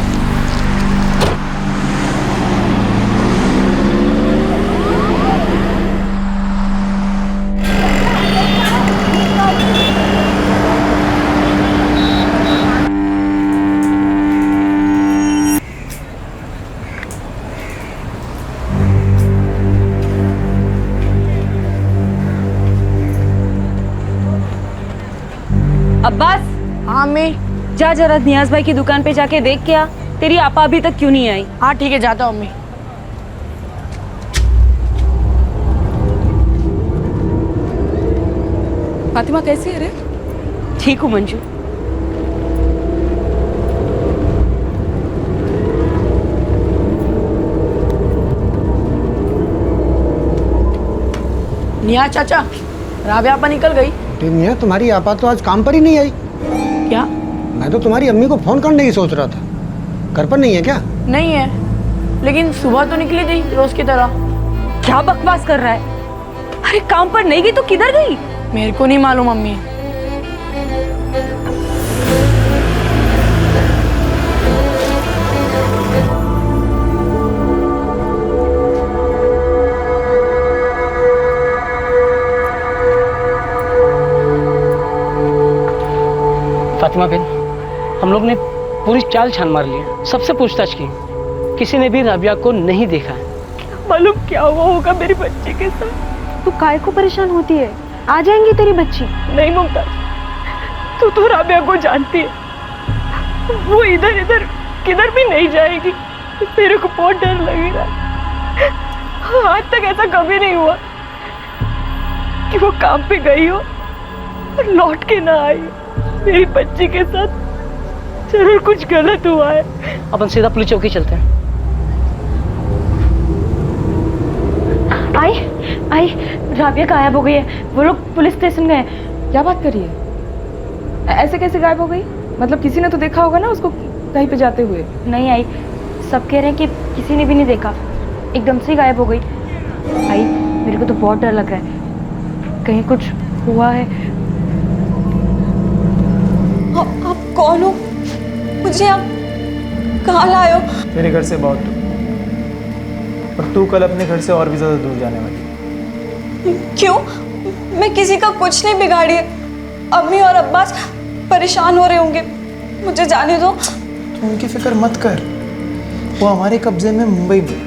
अब्बास। हाँ मैं जा जरा नियाज भाई की दुकान पे जाके देख क्या तेरी आपा अभी तक क्यों नहीं आई। हाँ ठीक है, जाता हूँ मैं। फातिमा कैसी है रे? ठीक हूँ मंजू। निया चाचा, राबिया आपा निकल गई। मियाँ, तुम्हारी आपा तो आज काम पर ही नहीं आई। क्या? मैं तो तुम्हारी अम्मी को फोन करने की सोच रहा था। घर पर नहीं है क्या? नहीं है, लेकिन सुबह तो निकली थी रोज की तरह। क्या बकवास कर रहा है? अरे काम पर नहीं गई तो किधर गई? मेरे को नहीं मालूम अम्मी। फातिमा बहन, हम लोग ने पूरी चाल छान मार ली, सबसे पूछताछ की, किसी ने भी राबिया को नहीं देखा है। मालूम क्या हुआ होगा मेरी बच्ची के साथ। तू काहे को परेशान होती है? आ जाएंगी तेरी बच्ची। नहीं मुमताज, तू तो राबिया को जानती है, वो इधर इधर किधर भी नहीं जाएगी। मेरे को बहुत डर लग रहा है। आज तक ऐसा कभी नहीं हुआ कि वो काम पे गई हो और लौट के ना आई। मेरी बच्ची के साथ जरूर कुछ गलत हुआ है। अपन सीधा पुलिस चौकी चलते हैं। आई राबिया गायब हो गई है, वो लोग पुलिस स्टेशन गए। क्या बात करिए? ऐसे कैसे गायब हो गई? मतलब किसी ने तो देखा होगा ना उसको कहीं पे जाते हुए। नहीं आई, सब कह रहे हैं कि किसी ने भी नहीं देखा, एकदम से गायब हो गई। आई, मेरे को तो बहुत डर लग रहा है, कहीं कुछ हुआ है। आप कौन हो? मुझे आप कहाँ लाए हो? तेरे घर से बहुत दूर, और तू कल अपने घर से और भी ज्यादा दूर जाने वाली। क्यों? मैं किसी का कुछ नहीं बिगाड़ी है। अम्मी और अब्बास परेशान हो रहे होंगे, मुझे जाने दो। तू उनकी फिक्र मत कर, वो हमारे कब्जे में मुंबई में।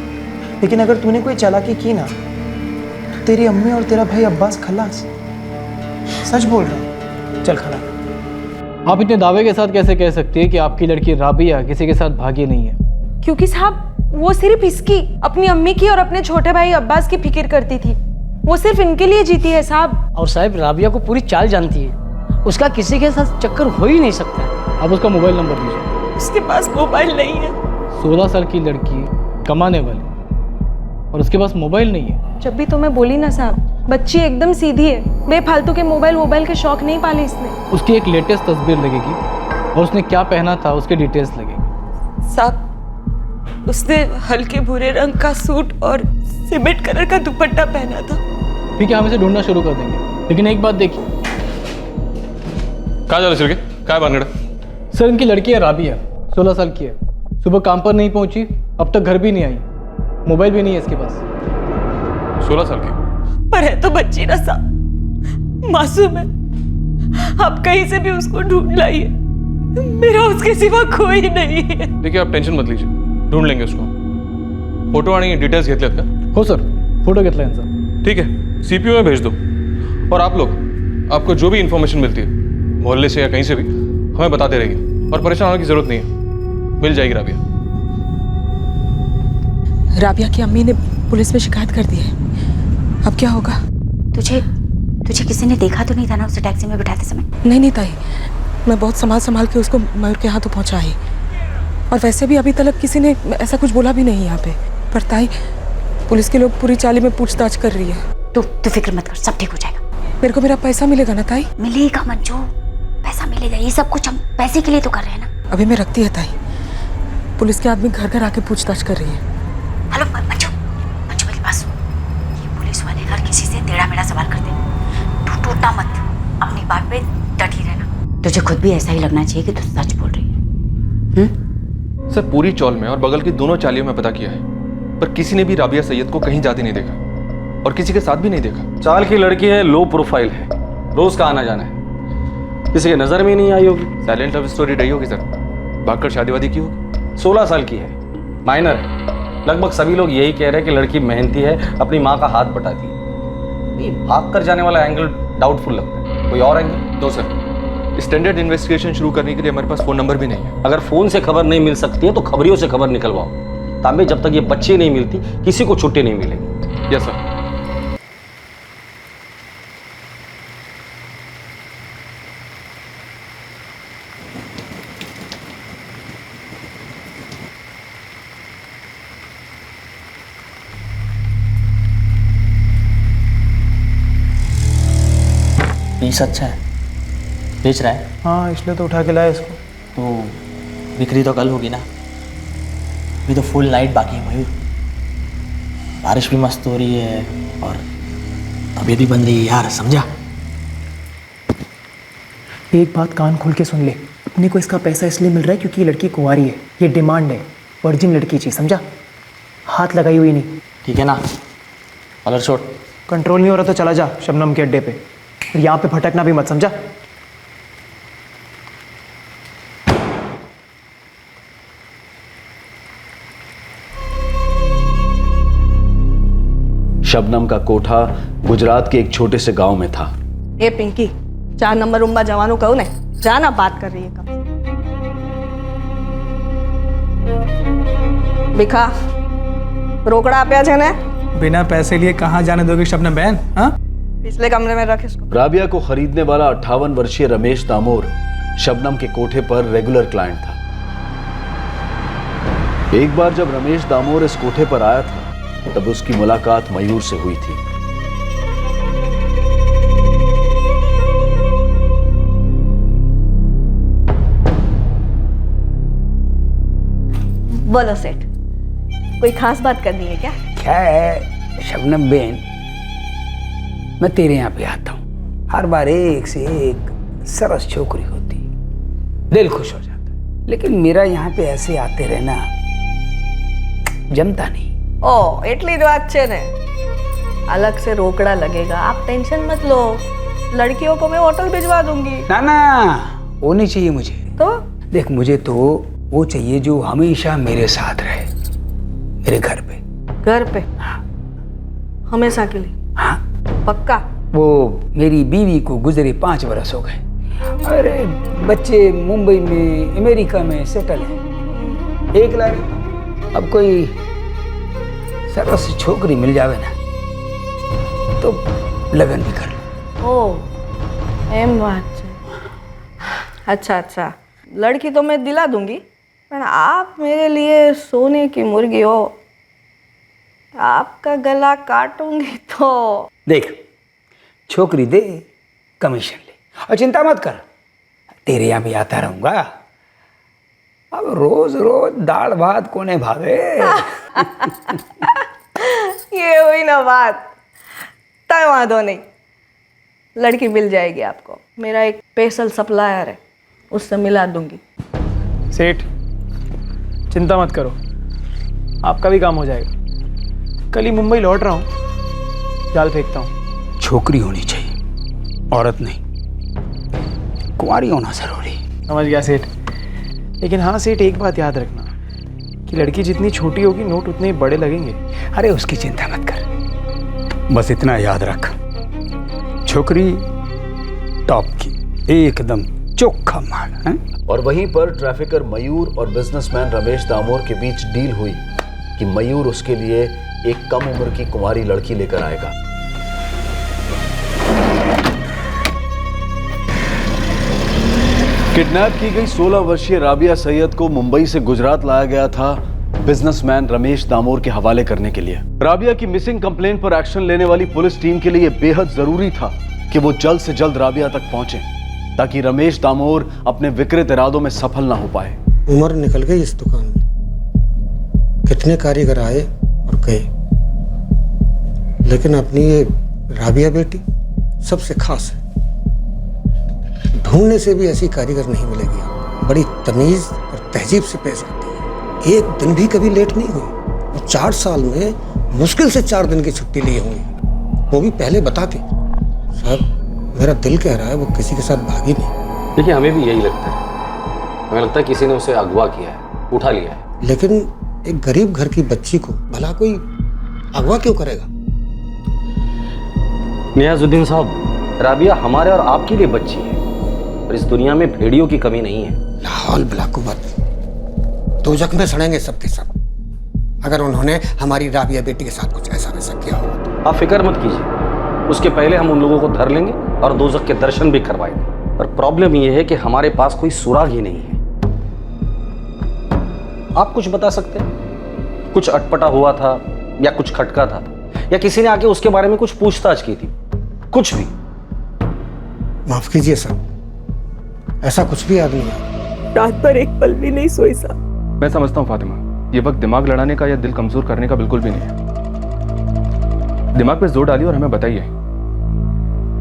लेकिन अगर तूने कोई चालाकी की ना तो तेरी अम्मी और तेरा भाई अब्बास खलास। सच बोल रहा हूँ, चल खड़ा। आप इतने दावे के साथ कैसे कह सकती है कि आपकी लड़की राबिया किसी के साथ भागी नहीं है? क्योंकि साहब वो सिर्फ इसकी, अपनी अम्मी की और अपने छोटे भाई अब्बास की फिक्र करती थी। वो सिर्फ इनके लिए जीती है साहब। और साहब राबिया को पूरी चाल जानती है, उसका किसी के साथ चक्कर हो ही नहीं सकता। आप उसका मोबाइल नंबर दीजिए। उसके पास मोबाइल नहीं है। 16 साल की लड़की, कमाने वाली, और उसके पास मोबाइल नहीं है। जब भी तो मैं बोली ना साहब, बच्ची एकदम सीधी है, बेफालतू के मोबाइल के शौक नहीं पाले इसने। उसकी एक लेटेस्ट तस्वीर लगेगी और उसने क्या पहना था उसके डिटेल्स लगेगी। साहब उसने हल्के भूरे रंग का सूट और सीमेंट कलर का दुपट्टा पहना था। ठीक है, हम इसे ढूंढना शुरू कर देंगे, लेकिन एक बात देखिए। कहाँ जा रहे सिर के? क्या बात? सर, इनकी लड़की है राबिया, 16 साल की है, सुबह काम पर नहीं पहुंची, अब तक घर भी नहीं आई, मोबाइल भी नहीं है इसके पास। 16 साल की। पर है तो बच्ची ना साहब, मासूम है। आप कहीं से भी उसको ढूंढ लाइए, मेरा उसके सिवा कोई नहीं है। देखिए आप टेंशन मत लीजिए, ढूंढ लेंगे उसको। फोटो आणि डिटेल्स घेतलेत का? हो सर, फोटो घेतला यांचा। ठीक है, सीपीयू में भेज दो। और आप लोग, आपको जो भी इंफॉर्मेशन मिलती है मोहल्ले से या कहीं से भी, हमें बताते रहिए। और परेशान होने की जरूरत नहीं है, मिल जाएगी राबिया। राबिया की अम्मी ने पुलिस में शिकायत कर दी है, अब क्या होगा? तुझे किसी ने देखा तो नहीं था ना उसे टैक्सी में बिठाते समय? नहीं ताई, मैं बहुत संभाल के उसको मयूर के हाथों पहुंचाई। और वैसे भी अभी तक किसी ने ऐसा कुछ बोला भी नहीं यहाँ पे। पर ताई, पुलिस के लोग पूरी चाली में पूछताछ कर रही है। तू फिक्र मत कर, सब ठीक हो जाएगा। मेरे को मेरा पैसा मिलेगा ना ताई? मिलेगा मंजू, पैसा मिलेगा। ये सब कुछ हम पैसे के लिए तो कर रहे हैं ना। अभी मैं रखती है ताई, पुलिस के आदमी घर घर आके पूछताछ कर रही है। हेलो मंजू, मेरी बात सुन। ये पुलिस वाले हर किसी से टेढ़ा मेढ़ा सवाल करते हैं। तू टूटना मत, अपनी बात पे डटी रहना। तुझे खुद भी ऐसा ही लगना चाहिए कि तू सच बोल रही है। सर पूरी चौल में और बगल की दोनों चालियों में पता किया है, पर किसी ने भी राबिया सैयद को कहीं जाते नहीं देखा और किसी के साथ भी नहीं देखा। चाल की लड़की है, लो प्रोफाइल है, रोज का आना जाना है, किसी के नजर में नहीं आई होगी। साइलेंट लव स्टोरी रही होगी सर, भागकर शादी वादी की होगी। 16 साल की है, माइनर है। लगभग सभी लोग यही कह रहे हैं कि लड़की मेहनती है, अपनी माँ का हाथ बटाती है। ये भाग कर जाने वाला एंगल डाउटफुल लगता है। कोई और angle? No sir, standard investigation शुरू करने के लिए हमारे पास फोन नंबर भी नहीं है। अगर फोन से खबर नहीं मिल सकती है तो खबरियों से खबर निकलवाओ। तांबे जब तक ये बच्ची नहीं मिलती किसी को छुट्टी नहीं मिलेगी। Yes sir. पीस अच्छा है, बेच रहा है? हाँ, इसलिए तो उठा के लाया इसको। तो बिक्री तो कल होगी ना, अभी तो फुल नाइट बाकी है मयूर। बारिश भी मस्त हो रही है और तबीयत भी बन रही है यार, समझा? एक बात कान खोल के सुन ले, अपने को इसका पैसा इसलिए मिल रहा है क्योंकि ये लड़की कुंवारी है। ये डिमांड है, वर्जिन लड़की चाहिए, समझा? हाथ लगाई हुई नहीं। ठीक है ना, कलर छोड़। कंट्रोल नहीं हो रहा तो चला जा शबनम के अड्डे पे, और यहाँ पे भटकना भी मत, समझा? शबनम का कोठा गुजरात के एक छोटे से गांव में था। ए पिंकी, 4 नंबर रूम में जवानों कहूँ ने, जाना बात कर रही है कब। बिखा रोकड़ा आप्या छे ने? बिना पैसे लिए कहाँ जाने दोगे शबनम बहन? हाँ, पिछले कमरे में रख इसको। राबिया को खरीदने वाला 58 वर्षीय रमेश दामोर शबनम के कोठे पर रेगुलर क्लाइंट था। एक बार जब रमेश दामोर इस कोठे पर आया था तब उसकी मुलाकात मयूर से हुई थी। बोलो सेठ, कोई खास बात करनी है क्या? क्या है शबनम बेन, मैं तेरे यहाँ पे आता हूँ, हर बार एक से एक सरस छोकरी होती, दिल खुश हो जाता, लेकिन मेरा यहाँ पे ऐसे आते रहना जमता नहीं। ओ એટલી જ વાત છે ને, अलग से रोकड़ा लगेगा, आप टेंशन मत लो, लड़कियों को मैं होटल भिजवा दूंगी। ना ना, वो नहीं चाहिए मुझे। तो देख, मुझे तो वो चाहिए जो हमेशा मेरे साथ रहे, मेरे घर पे। घर पे? हाँ। हमेशा के लिए? हाँ पक्का? वो मेरी बीवी को गुजरे 5 बरस हो गए, अरे बच्चे मुंबई में अमेरिका में सेटल है, एक लाख। अब कोई सरस छोकरी मिल जावे ना तो लगन भी कर लो। ओ एम बात है। अच्छा अच्छा, लड़की तो मैं दिला दूंगी, पर आप मेरे लिए सोने की मुर्गी हो, आपका गला काटूंगी तो। देख, छोकरी दे, कमीशन ले, और चिंता मत कर, तेरे यहाँ भी आता रहूंगा। अब रोज रोज दाल भात कोने भावे। ये हुई ना बात, तय वादो नहीं, लड़की मिल जाएगी आपको, मेरा एक स्पेशल सप्लायर है, उससे मिला दूंगी। सेठ चिंता मत करो, आपका भी काम हो जाएगा। कल ही मुंबई लौट रहा हूँ, जाल फेंकता हूँ। छोकरी होनी चाहिए, औरत नहीं। कुंवारी होना जरूरी। समझ गया सेठ। लेकिन हाँ सेठ, एक बात याद रखना कि लड़की जितनी छोटी होगी नोट उतने ही बड़े लगेंगे। अरे उसकी चिंता मत कर, बस इतना याद रख, छोकरी टॉप की, एकदम चोखा माल है। और वहीं पर ट्रैफिकर मयूर और बिजनेसमैन रमेश दामोर के बीच डील हुई कि मयूर उसके लिए एक कम उम्र की कुंवारी लड़की लेकर आएगा। किडनैप की गई 16 वर्षीय राबिया सैयद को मुंबई से गुजरात लाया गया था बिजनेसमैन रमेश दामोर के हवाले करने के लिए। राबिया की मिसिंग कंप्लेंट पर एक्शन लेने वाली पुलिस टीम के लिए बेहद जरूरी था कि वो जल्द से जल्द राबिया तक पहुंचे, ताकि रमेश दामोर अपने विकृत इरादों में सफल ना हो पाए। उम्र निकल गई इस दुकान में, कितने कारीगर आए और गए, लेकिन अपनी ये राबिया बेटी सबसे खास है। ढूंढने से भी ऐसी कारीगर नहीं मिलेगी। बड़ी तमीज और तहजीब से पेश आती है, एक दिन भी कभी लेट नहीं हुई। और 4 साल में मुश्किल से 4 दिन की छुट्टी ली होंगी, वो भी पहले बता के। साहब मेरा दिल कह रहा है वो किसी के साथ भागी नहीं। देखिए हमें भी यही लगता है, हमें लगता है किसी ने उसे अगवा किया है, उठा लिया है। लेकिन एक गरीब घर की बच्ची को भला कोई अगवा क्यों करेगा? नियाजुद्दीन साहब, राबिया हमारे और आपके लिए बच्ची है, और इस दुनिया में भेड़ियों की कमी नहीं है। लाहौल बिलाकुबत, दो जख्म में सड़ेंगे सबके सब, अगर उन्होंने हमारी राबिया बेटी के साथ कुछ ऐसा वैसा किया हो। आप फिक्र मत कीजिए, उसके पहले हम उन लोगों को धर लेंगे और दोज़ख के दर्शन भी करवाएंगे। पर प्रॉब्लम यह है कि हमारे पास कोई सुराग ही नहीं है। आप कुछ बता सकते हैं? कुछ अटपटा हुआ था या कुछ खटका था, या किसी ने आके उसके बारे में कुछ पूछताछ की थी? कुछ भी? माफ कीजिए साहब, ऐसा कुछ भी याद नहीं है। रात भर एक पल भी नहीं सोई साहब। मैं समझता हूँ फातिमा, ये वक्त दिमाग लड़ाने का या दिल कमजोर करने का बिल्कुल भी नहीं है। दिमाग पे जोर डालिए और हमें बताइए,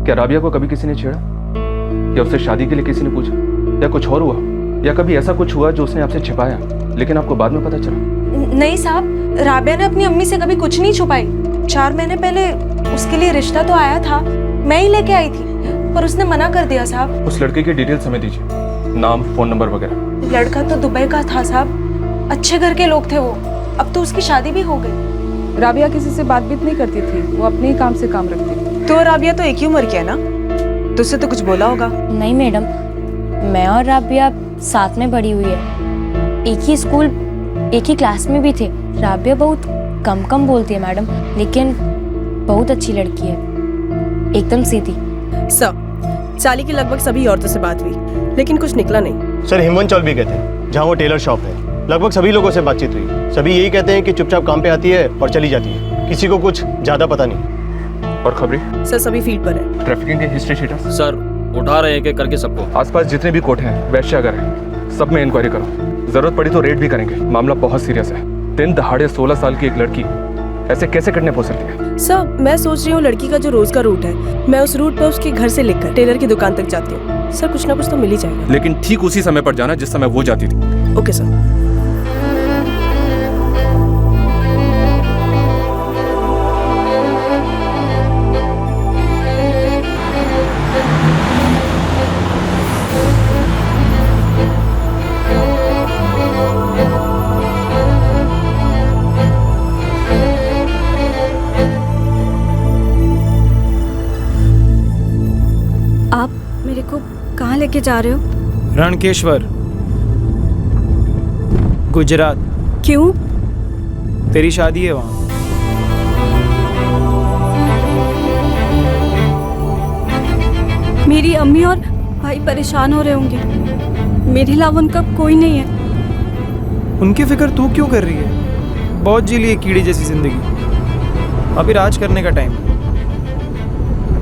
क्या राबिया को कभी किसी ने छेड़ा, या उससे शादी के लिए किसी ने पूछा, या कुछ और हुआ, या कभी ऐसा कुछ हुआ जो उसने आपसे छिपाया लेकिन आपको बाद में पता चला? नहीं साहब, राबिया ने अपनी अम्मी से कभी कुछ नहीं छुपाई। 4 महीने पहले उसके लिए रिश्ता तो आया था, मैं ही लेके आई थी, पर उसने मना कर दिया साहब। उस लड़के की डिटेल्स हमें दीजिए, नाम, फोन नंबर वगैरह। लड़का तो दुबई का था साहब, अच्छे घर के लोग थे वो, अब तो उसकी शादी भी हो गई। राबिया किसी से बातचीत नहीं करती थी, वो अपने ही काम से काम रखती थी। तो राबिया तो एक ही उम्र की है ना, तुझसे तो कुछ बोला होगा? नहीं मैडम, मैं और राबिया साथ में बड़ी हुई है, एक ही स्कूल एक ही क्लास में भी थे। राबिया बहुत कम बोलती है मैडम, लेकिन बहुत अच्छी लड़की है, एकदम सीधी। सर, साली की लगभग सभी औरतों से बात हुई, लेकिन कुछ निकला नहीं। सर हिमवन चौल भी गए थे, जहाँ वो टेलर शॉप है। लगभग सभी लोगों से बातचीत हुई, सभी यही कहते हैं कि चुपचाप काम पे आती है और चली जाती है, किसी को कुछ ज्यादा पता नहीं। और खबरें? सर सभी फील्ड पर है। ट्रैफिकिंग के हिस्ट्री शीटर? सर उठा रहे हैं करके सबको। आसपास जितने भी कोर्ट हैं, वैश्यागर हैं, सब में इंक्वायरी करो, जरूरत पड़ी तो रेड भी करेंगे। मामला बहुत सीरियस है। दिन दहाड़े 16 साल की एक लड़की ऐसे कैसे किडनैप हो सकती है? सर मैं सोच रही हूँ लड़की का जो रोज का रूट है, मैं उस रूट पर उसके घर से लेकर टेलर की दुकान तक जाती हूँ। सर कुछ ना कुछ तो मिल ही जाएगा। लेकिन ठीक उसी समय पर जाना जिस समय वो जाती थी। Okay sir. कहाँ लेके जा रहे हो? रणकेश्वर, गुजरात। क्यों? तेरी शादी है वहाँ। मेरी अम्मी और भाई परेशान हो रहे होंगे, मेरे अलावा उनका कोई नहीं है। उनकी फिक्र तू क्यों कर रही है? बहुत जी ली कीड़ी जैसी जिंदगी, अभी राज करने का टाइम।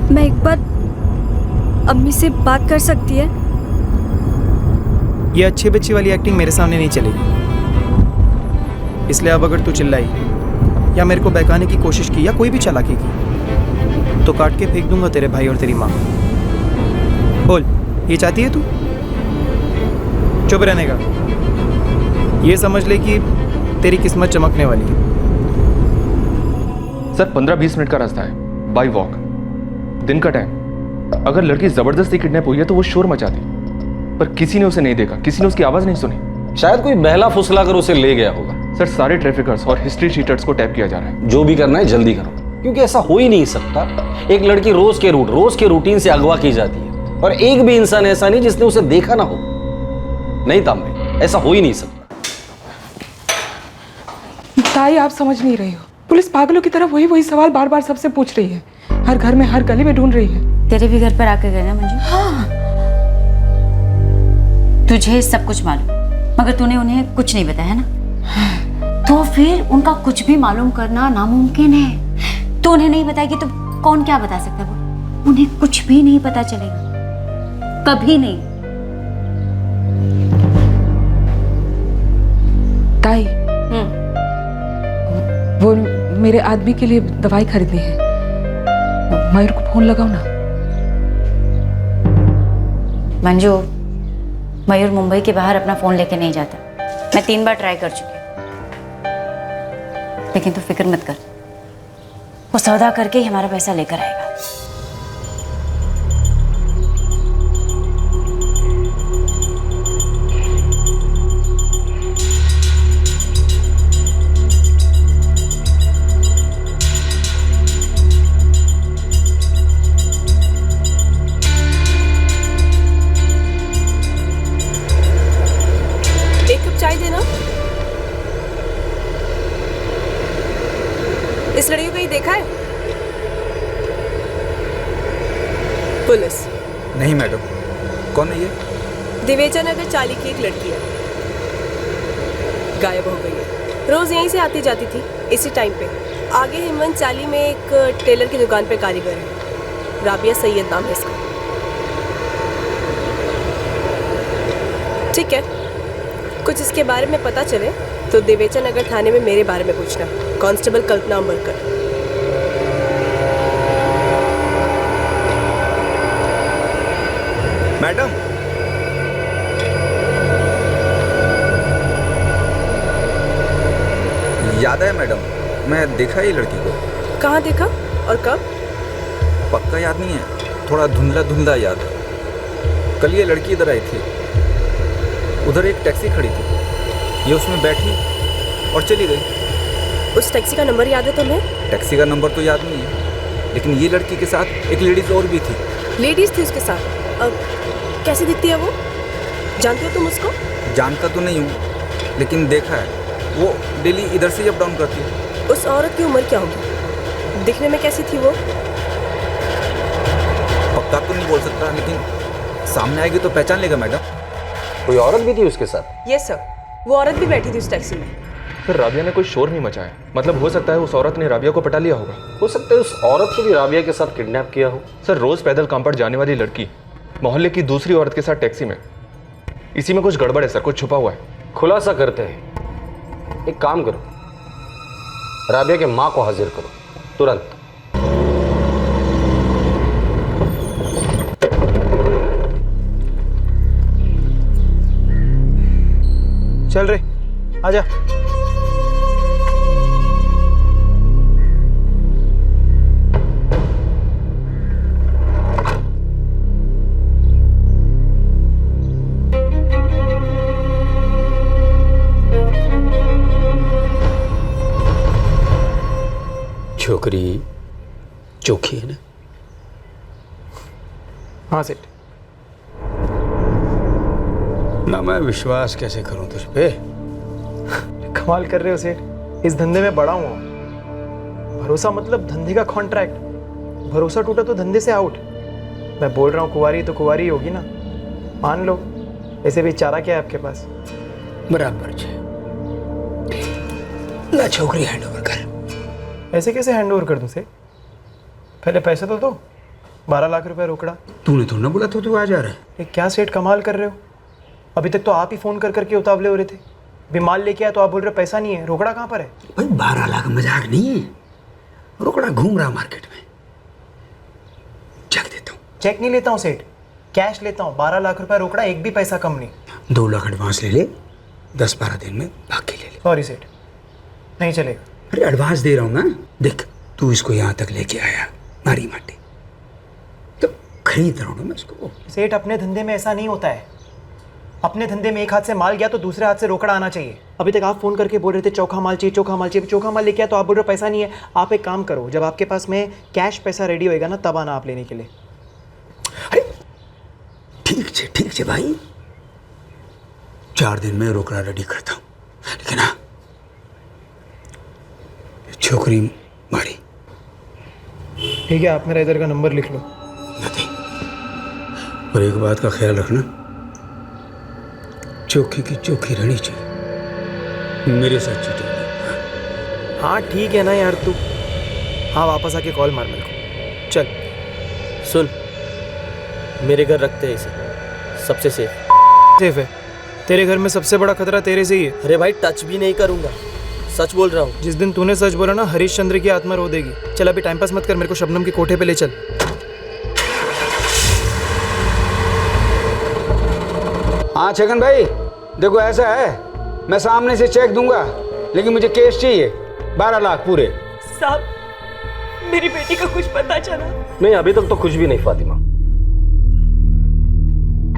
मैं एक बार अम्मी से बात कर सकती है? ये अच्छी बच्ची वाली एक्टिंग मेरे सामने नहीं चलेगी, इसलिए अब अगर तू चिल्लाई या मेरे को बहकाने की कोशिश की या कोई भी चालाकी की तो काट के फेंक दूंगा तेरे भाई और तेरी माँ। बोल, ये चाहती है तू? चुप रहने का। ये समझ ले कि तेरी किस्मत चमकने वाली है। सर 15-20 मिनट का रास्ता है बाय वॉक, दिन का टाइम। अगर लड़की जबरदस्ती किडनैप हुई है तो वो शोर मचाती, पर किसी ने उसे नहीं देखा, किसी ने उसकी आवाज नहीं सुनी। शायद कोई बहला फुसला कर उसे ले गया होगा। सर सारे ट्रैफिकर्स और हिस्ट्री शीटर्स को टैप किया जा रहा है। जो भी करना है जल्दी करो, क्योंकि ऐसा हो ही नहीं सकता। एक लड़की रोज के रूटीन से अगवा की जाती है और एक भी इंसान ऐसा नहीं जिसने उसे देखा ना हो। नहीं तांबे, ऐसा हो ही नहीं सकता। ताई आप समझ नहीं रही हो, पुलिस पागलों की तरह वही सवाल बार बार सबसे पूछ रही है, हर घर में हर गली में ढूंढ रही है। तेरे भी घर पर आके गए ना मंजू? हाँ। तुझे सब कुछ मालूम, मगर तूने उन्हें कुछ नहीं बताया ना? तो फिर उनका कुछ भी मालूम करना नामुमकिन है। तो उन्हें नहीं बताएगी तो कौन क्या बता सकता है? वो उन्हें कुछ भी नहीं पता चलेगा, कभी नहीं। ताई, वो मेरे आदमी के लिए दवाई खरीदनी है, मयूर को फोन लगाओ ना। मंजू, मयूर मुंबई के बाहर अपना फोन लेके नहीं जाता। मैं 3 बार ट्राई कर चुकी हूँ, लेकिन तू फिक्र मत कर, वो सौदा करके ही हमारा पैसा लेकर आएगा। इस लड़की को कहीं देखा है? पुलिस? नहीं मैडम। कौन है ये? दिवेचा नगर चाली की एक लड़की है, गायब हो गई है। रोज यहीं से आती जाती थी इसी टाइम पे। आगे हिमवंत चाली में एक टेलर की दुकान पे कारीगर है, राबिया सैयद नाम है इसका। ठीक है, कुछ इसके बारे में पता चले तो दिवेचा नगर थाने में मेरे बारे में पूछना। कांस्टेबल कल्पना अम्बरकर। मैडम, याद है मैडम, मैं देखा ये लड़की को। कहाँ देखा और कब? पक्का याद नहीं है, थोड़ा धुंधला धुंधला याद है। कल ये लड़की इधर आई थी, उधर एक टैक्सी खड़ी थी, ये उसमें बैठी और चली गई। उस टैक्सी का नंबर याद है तुम्हें? टैक्सी का नंबर तो याद नहीं है, लेकिन ये लड़की के साथ एक लेडीज और भी थी। लेडीज थी उसके साथ? अब कैसी दिखती है वो? जानते हो तुम उसको? जानता तो नहीं हूँ, लेकिन देखा है, वो डेली इधर से ही अप डाउन करती है। उस औरत की उम्र क्या होगी? दिखने में कैसी थी वो? पक्का तो नहीं बोल सकता, लेकिन सामने आएगी तो पहचान लेगा मैडम। कोई औरत भी थी उसके साथ? यस सर, वो औरत भी बैठी थी उस टैक्सी में। फिर राबिया ने कोई शोर नहीं मचाया, मतलब हो सकता है उस औरत ने राबिया को पटा लिया होगा। हो सकता है उस औरत को भी राबिया के साथ किडनैप किया हो। सर रोज पैदल काम पर जाने वाली लड़की मोहल्ले की दूसरी औरत के साथ टैक्सी में, इसी में कुछ गड़बड़ है सर, कुछ छुपा हुआ है। खुलासा करते हैं, एक काम करो, राबिया के माँ को हाजिर करो तुरंत। चल रे, आजा। छोकरी चोखी है ना? हाँ सेठ। ना मैं विश्वास कैसे करूं तुझ पे? कमाल कर रहे हो सेठ, इस धंधे में बड़ा हूँ। भरोसा मतलब धंधे का कॉन्ट्रैक्ट, भरोसा टूटा तो धंधे से आउट। मैं बोल रहा हूँ कुंवारी तो कुंवारी होगी ना, मान लो। ऐसे भी चारा क्या है आपके पास? बराबर छे। ला छोकरी हैंड ओवर कर। ऐसे कैसे हैंड ओवर कर दूँ से? पहले पैसे तो दो, 12 लाख रुपए रोकड़ा। तूने तो ना बोला तो तू आ जा रहा है। ये क्या सेठ कमाल कर रहे हो? अभी तक तो आप ही फोन कर करके उतावले हो रहे थे। अभी माल लेके आया तो आप बोल रहे पैसा नहीं है, रोकड़ा कहाँ पर है? भाई 12 लाख मजाक नहीं है, रोकड़ा घूम रहा मार्केट में। चेक देता हूँ। चेक नहीं लेता हूँ सेठ, कैश लेता हूँ। 12 लाख रुपए रोकड़ा, एक भी पैसा कम नहीं। 2 लाख एडवांस ले ले, 10-12 दिन में बाकी ले ले। सॉरी सेठ, नहीं चलेगा। अरे एडवांस दे रहा हूँ ना, देख तू इसको यहाँ तक लेके आया मारी माटी, तो खरीद रहा हूँ ना मैं इसको। सेठ, अपने धंधे में ऐसा नहीं होता है। अपने धंधे में एक हाथ से माल गया तो दूसरे हाथ से रोकड़ा आना चाहिए। अभी तक आप फ़ोन करके बोल रहे थे चोखा माल चाहिए, चोखा माल चाहिए, चोखा माल लेके आया तो आप बोल रहे हो पैसा नहीं है। आप एक काम करो, जब आपके पास में कैश पैसा रेडी होएगा ना, तब आना आप लेने के लिए। ठीक है भाई, 4 दिन में रोकड़ा रेडी करता हूँ, लेकिन हाँ छोकरी मारी। ठीक है, आप मेरा इधर का नंबर लिख लो। और एक बात का ख्याल रखना, चौकी की चौकी रहनी चाहिए, मेरे साथ चीटिंग। हाँ ठीक है ना यार तू। हाँ वापस आके कॉल मार मेरे को। चल सुन, मेरे घर रखते हैं इसे, सबसे सेफ है। तेरे घर में सबसे बड़ा खतरा तेरे से ही है। अरे भाई टच भी नहीं करूंगा, सच बोल रहा हूँ। जिस दिन तूने सच बोला ना, हरीश चंद्र की आत्मा रो देगी। चल अभी टाइम पास मत कर, मेरे को शबनम के कोठे पे ले चल। हाँ छगन भाई, देखो ऐसा है, मैं सामने से चेक दूंगा, लेकिन मुझे कैश चाहिए 12 लाख पूरे। साहब, मेरी बेटी का कुछ पता चला? नहीं, अभी तक तो कुछ भी नहीं फातिमा।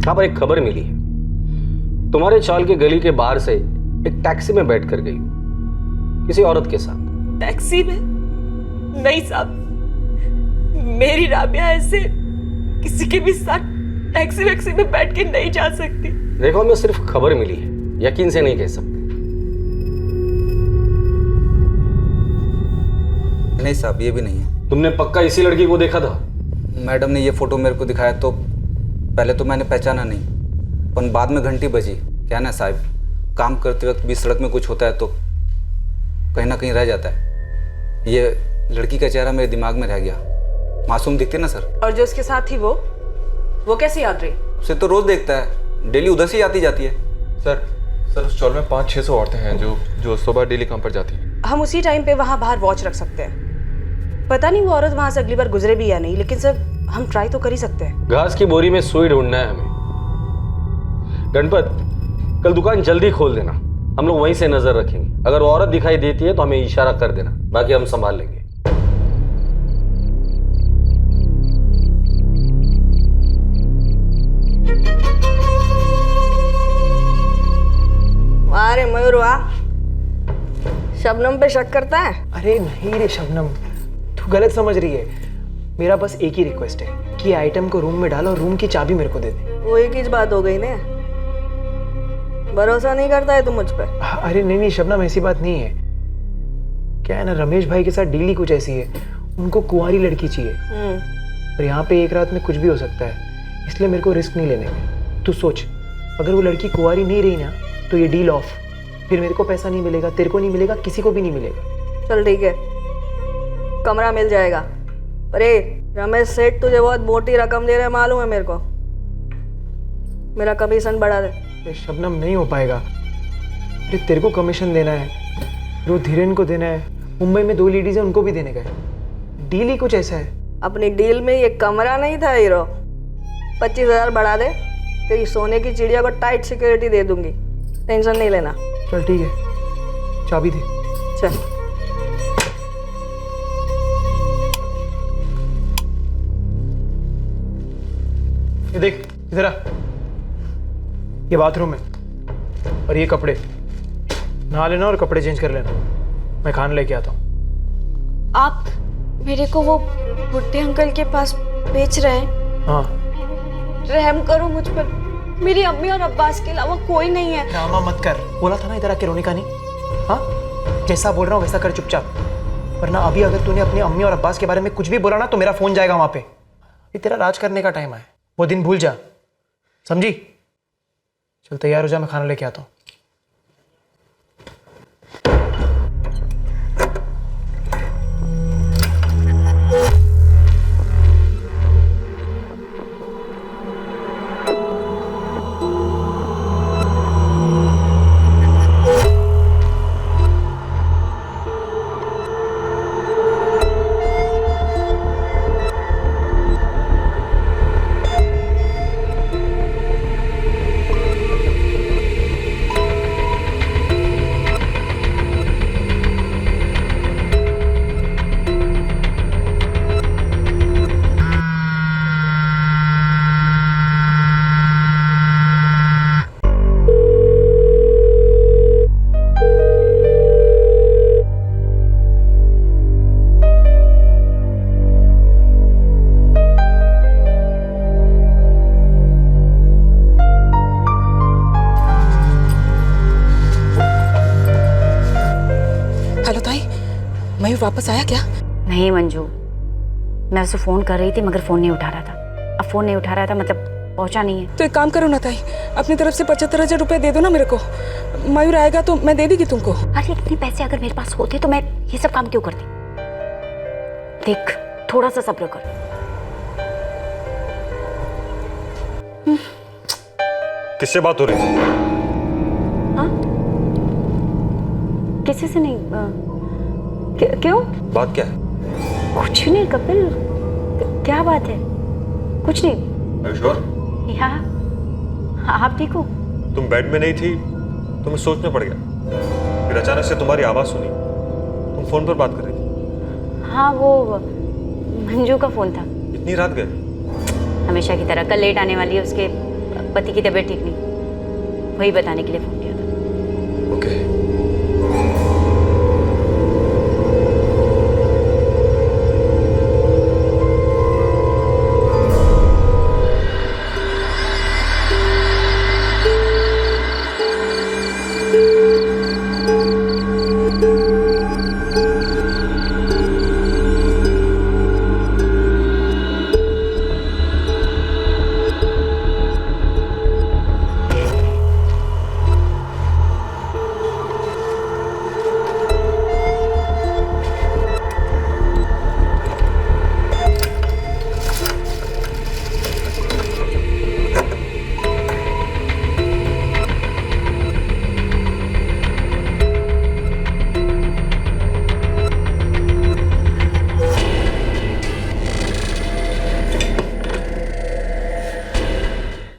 हाँ, पर एक खबर मिली है, तुम्हारे चाल के गली के बाहर से एक टैक्सी में बैठ कर गई किसी औरत के साथ। टैक्सी में? नहीं साहब, मेरी राबिया ऐसे किसी के भी साथ टैक्सी वैक्सी में बैठ के नहीं जा सकती। देखो, हमें सिर्फ खबर मिली है, यकीन से नहीं कह सकते। नहीं साहब, ये भी नहीं है। तुमने पक्का इसी लड़की को देखा था? मैडम ने ये फोटो मेरे को दिखाया तो पहले तो मैंने पहचाना नहीं, पर बाद में घंटी बजी। क्या ना साहब, काम करते वक्त भी सड़क में कुछ होता है तो कहीं ना कहीं रह जाता है। ये लड़की का चेहरा मेरे दिमाग में रह गया। मासूम दिखती ना सर। और जो उसके साथ थी वो कैसी याद रही? उसे तो रोज देखता है, डेली उधर से ही आती जाती है। सर उस स्टॉल में 500-600 औरतें हैं जो सुबह डेली काम पर जाती हैं। हम उसी टाइम पे वहाँ बाहर वॉच रख सकते हैं। पता नहीं वो औरत वहाँ से अगली बार गुजरे भी या नहीं, लेकिन सर हम ट्राई तो कर ही सकते हैं। घास की बोरी में सुई ढूंढना है हमें। गणपत, कल दुकान जल्दी खोल देना, हम लोग वहीं से नजर रखेंगे। अगर वो औरत दिखाई देती है तो हमें इशारा कर देना, बाकी हम संभाल लेंगे। अरे मयूर, वाह, शबनम पे शक करता है? अरे नहीं रे शबनम, तू गलत समझ रही है। मेरा बस एक ही रिक्वेस्ट है कि आइटम को रूम में डालो और रूम की चाबी मेरे को दे दे। वो एक ही बात हो गई ने, भरोसा नहीं करता है तू मुझ पे? अरे नहीं शबनम, ऐसी बात नहीं है। क्या है ना, रमेश भाई के साथ डील कुछ ऐसी है, उनको कुंवारी लड़की चाहिए। और यहाँ पे एक रात में कुछ भी हो सकता है, इसलिए मेरे को रिस्क नहीं लेने में। तू सोच, अगर वो लड़की कुंवारी नहीं रही ना तो ये डील ऑफ। फिर मेरे को पैसा नहीं मिलेगा, तेरे को नहीं मिलेगा, किसी को भी नहीं मिलेगा। चल ठीक है, कमरा मिल जाएगा। अरे रमेश सेठ तुझे बहुत मोटी रकम दे रहे हैं, मालूम है मेरे को। मेरा कमीशन बढ़ा दे। शबनम नहीं हो पाएगा। अरे तेरे को कमीशन देना है, वो धीरेन को देना है, मुंबई में 2 लेडीज है उनको भी देने का है। डील ही कुछ ऐसा है। अपनी डील में ये कमरा नहीं था हीरो। 25,000 बढ़ा दे, तेरी सोने की चिड़िया को टाइट सिक्योरिटी दे दूंगी, टेंशन नहीं लेना। चल ठीक है, चाबी दे। चल ये देख, इधर आ। ये बाथरूम है और ये कपड़े, नहा लेना और कपड़े चेंज कर लेना। मैं खाना लेके आता हूँ। आप मेरे को वो बुढ़े अंकल के पास बेच रहे हैं? हाँ। रहम करो मुझ पर, मेरी अम्मी और अब्बास के अलावा कोई नहीं है। ड्रामा मत कर, बोला था ना इधर आके रोने का नहीं। हाँ, जैसा बोल रहा हूँ वैसा कर चुपचाप, वरना अभी अगर तूने अपनी अम्मी और अब्बास के बारे में कुछ भी बोला ना तो मेरा फोन जाएगा वहां पे। ये तेरा राज करने का टाइम है, वो दिन भूल जा, समझी? चल तैयार हो जा, मैं खाना लेके आता हूँ। हेलो ताई, मयूर वापस आया क्या? नहीं मंजू, मैं उसे फ़ोन कर रही थी मगर फ़ोन नहीं उठा रहा था। अब फ़ोन नहीं उठा रहा था मतलब पहुंचा नहीं है। तो एक काम करो ना ताई, अपनी तरफ से 75,000 रुपए दे दो ना मेरे को। मयूर आएगा तो मैं दे देगी तुमको। अरे इतने पैसे अगर मेरे पास होते तो मैं ये सब काम क्यों करती। देख थोड़ा सा सब्र कर। किससे बात हो रही थी? हाँ किसी से नहीं। क्यों? बात क्या है? कुछ नहीं कपिल, क्या बात है? कुछ नहीं। श्योर? हाँ आप ठीक हो? तुम बेड में नहीं थी तो मैं सोच में पड़ गया, फिर अचानक से तुम्हारी आवाज सुनी, तुम फोन पर बात कर रही थी। हाँ वो मंजू का फोन था। इतनी रात गए? हमेशा की तरह, कल लेट आने वाली है, उसके पति की तबीयत ठीक नहीं, वही बताने के लिए फोन किया था। ओके।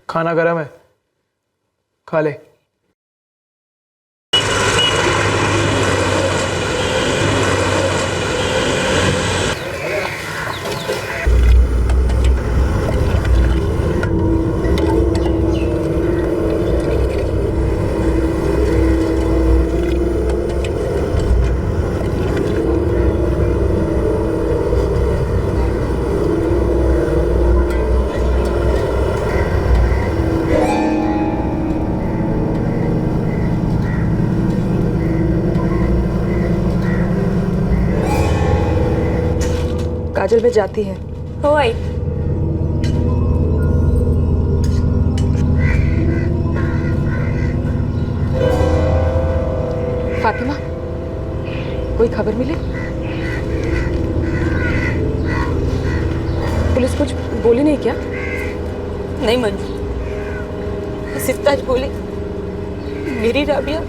खाना गरम है, खा ले। काजल में जाती है। हो आई। फातिमा, कोई खबर मिली? पुलिस कुछ बोली नहीं क्या? नहीं मंजू, बस इतना बोली मेरी राबिया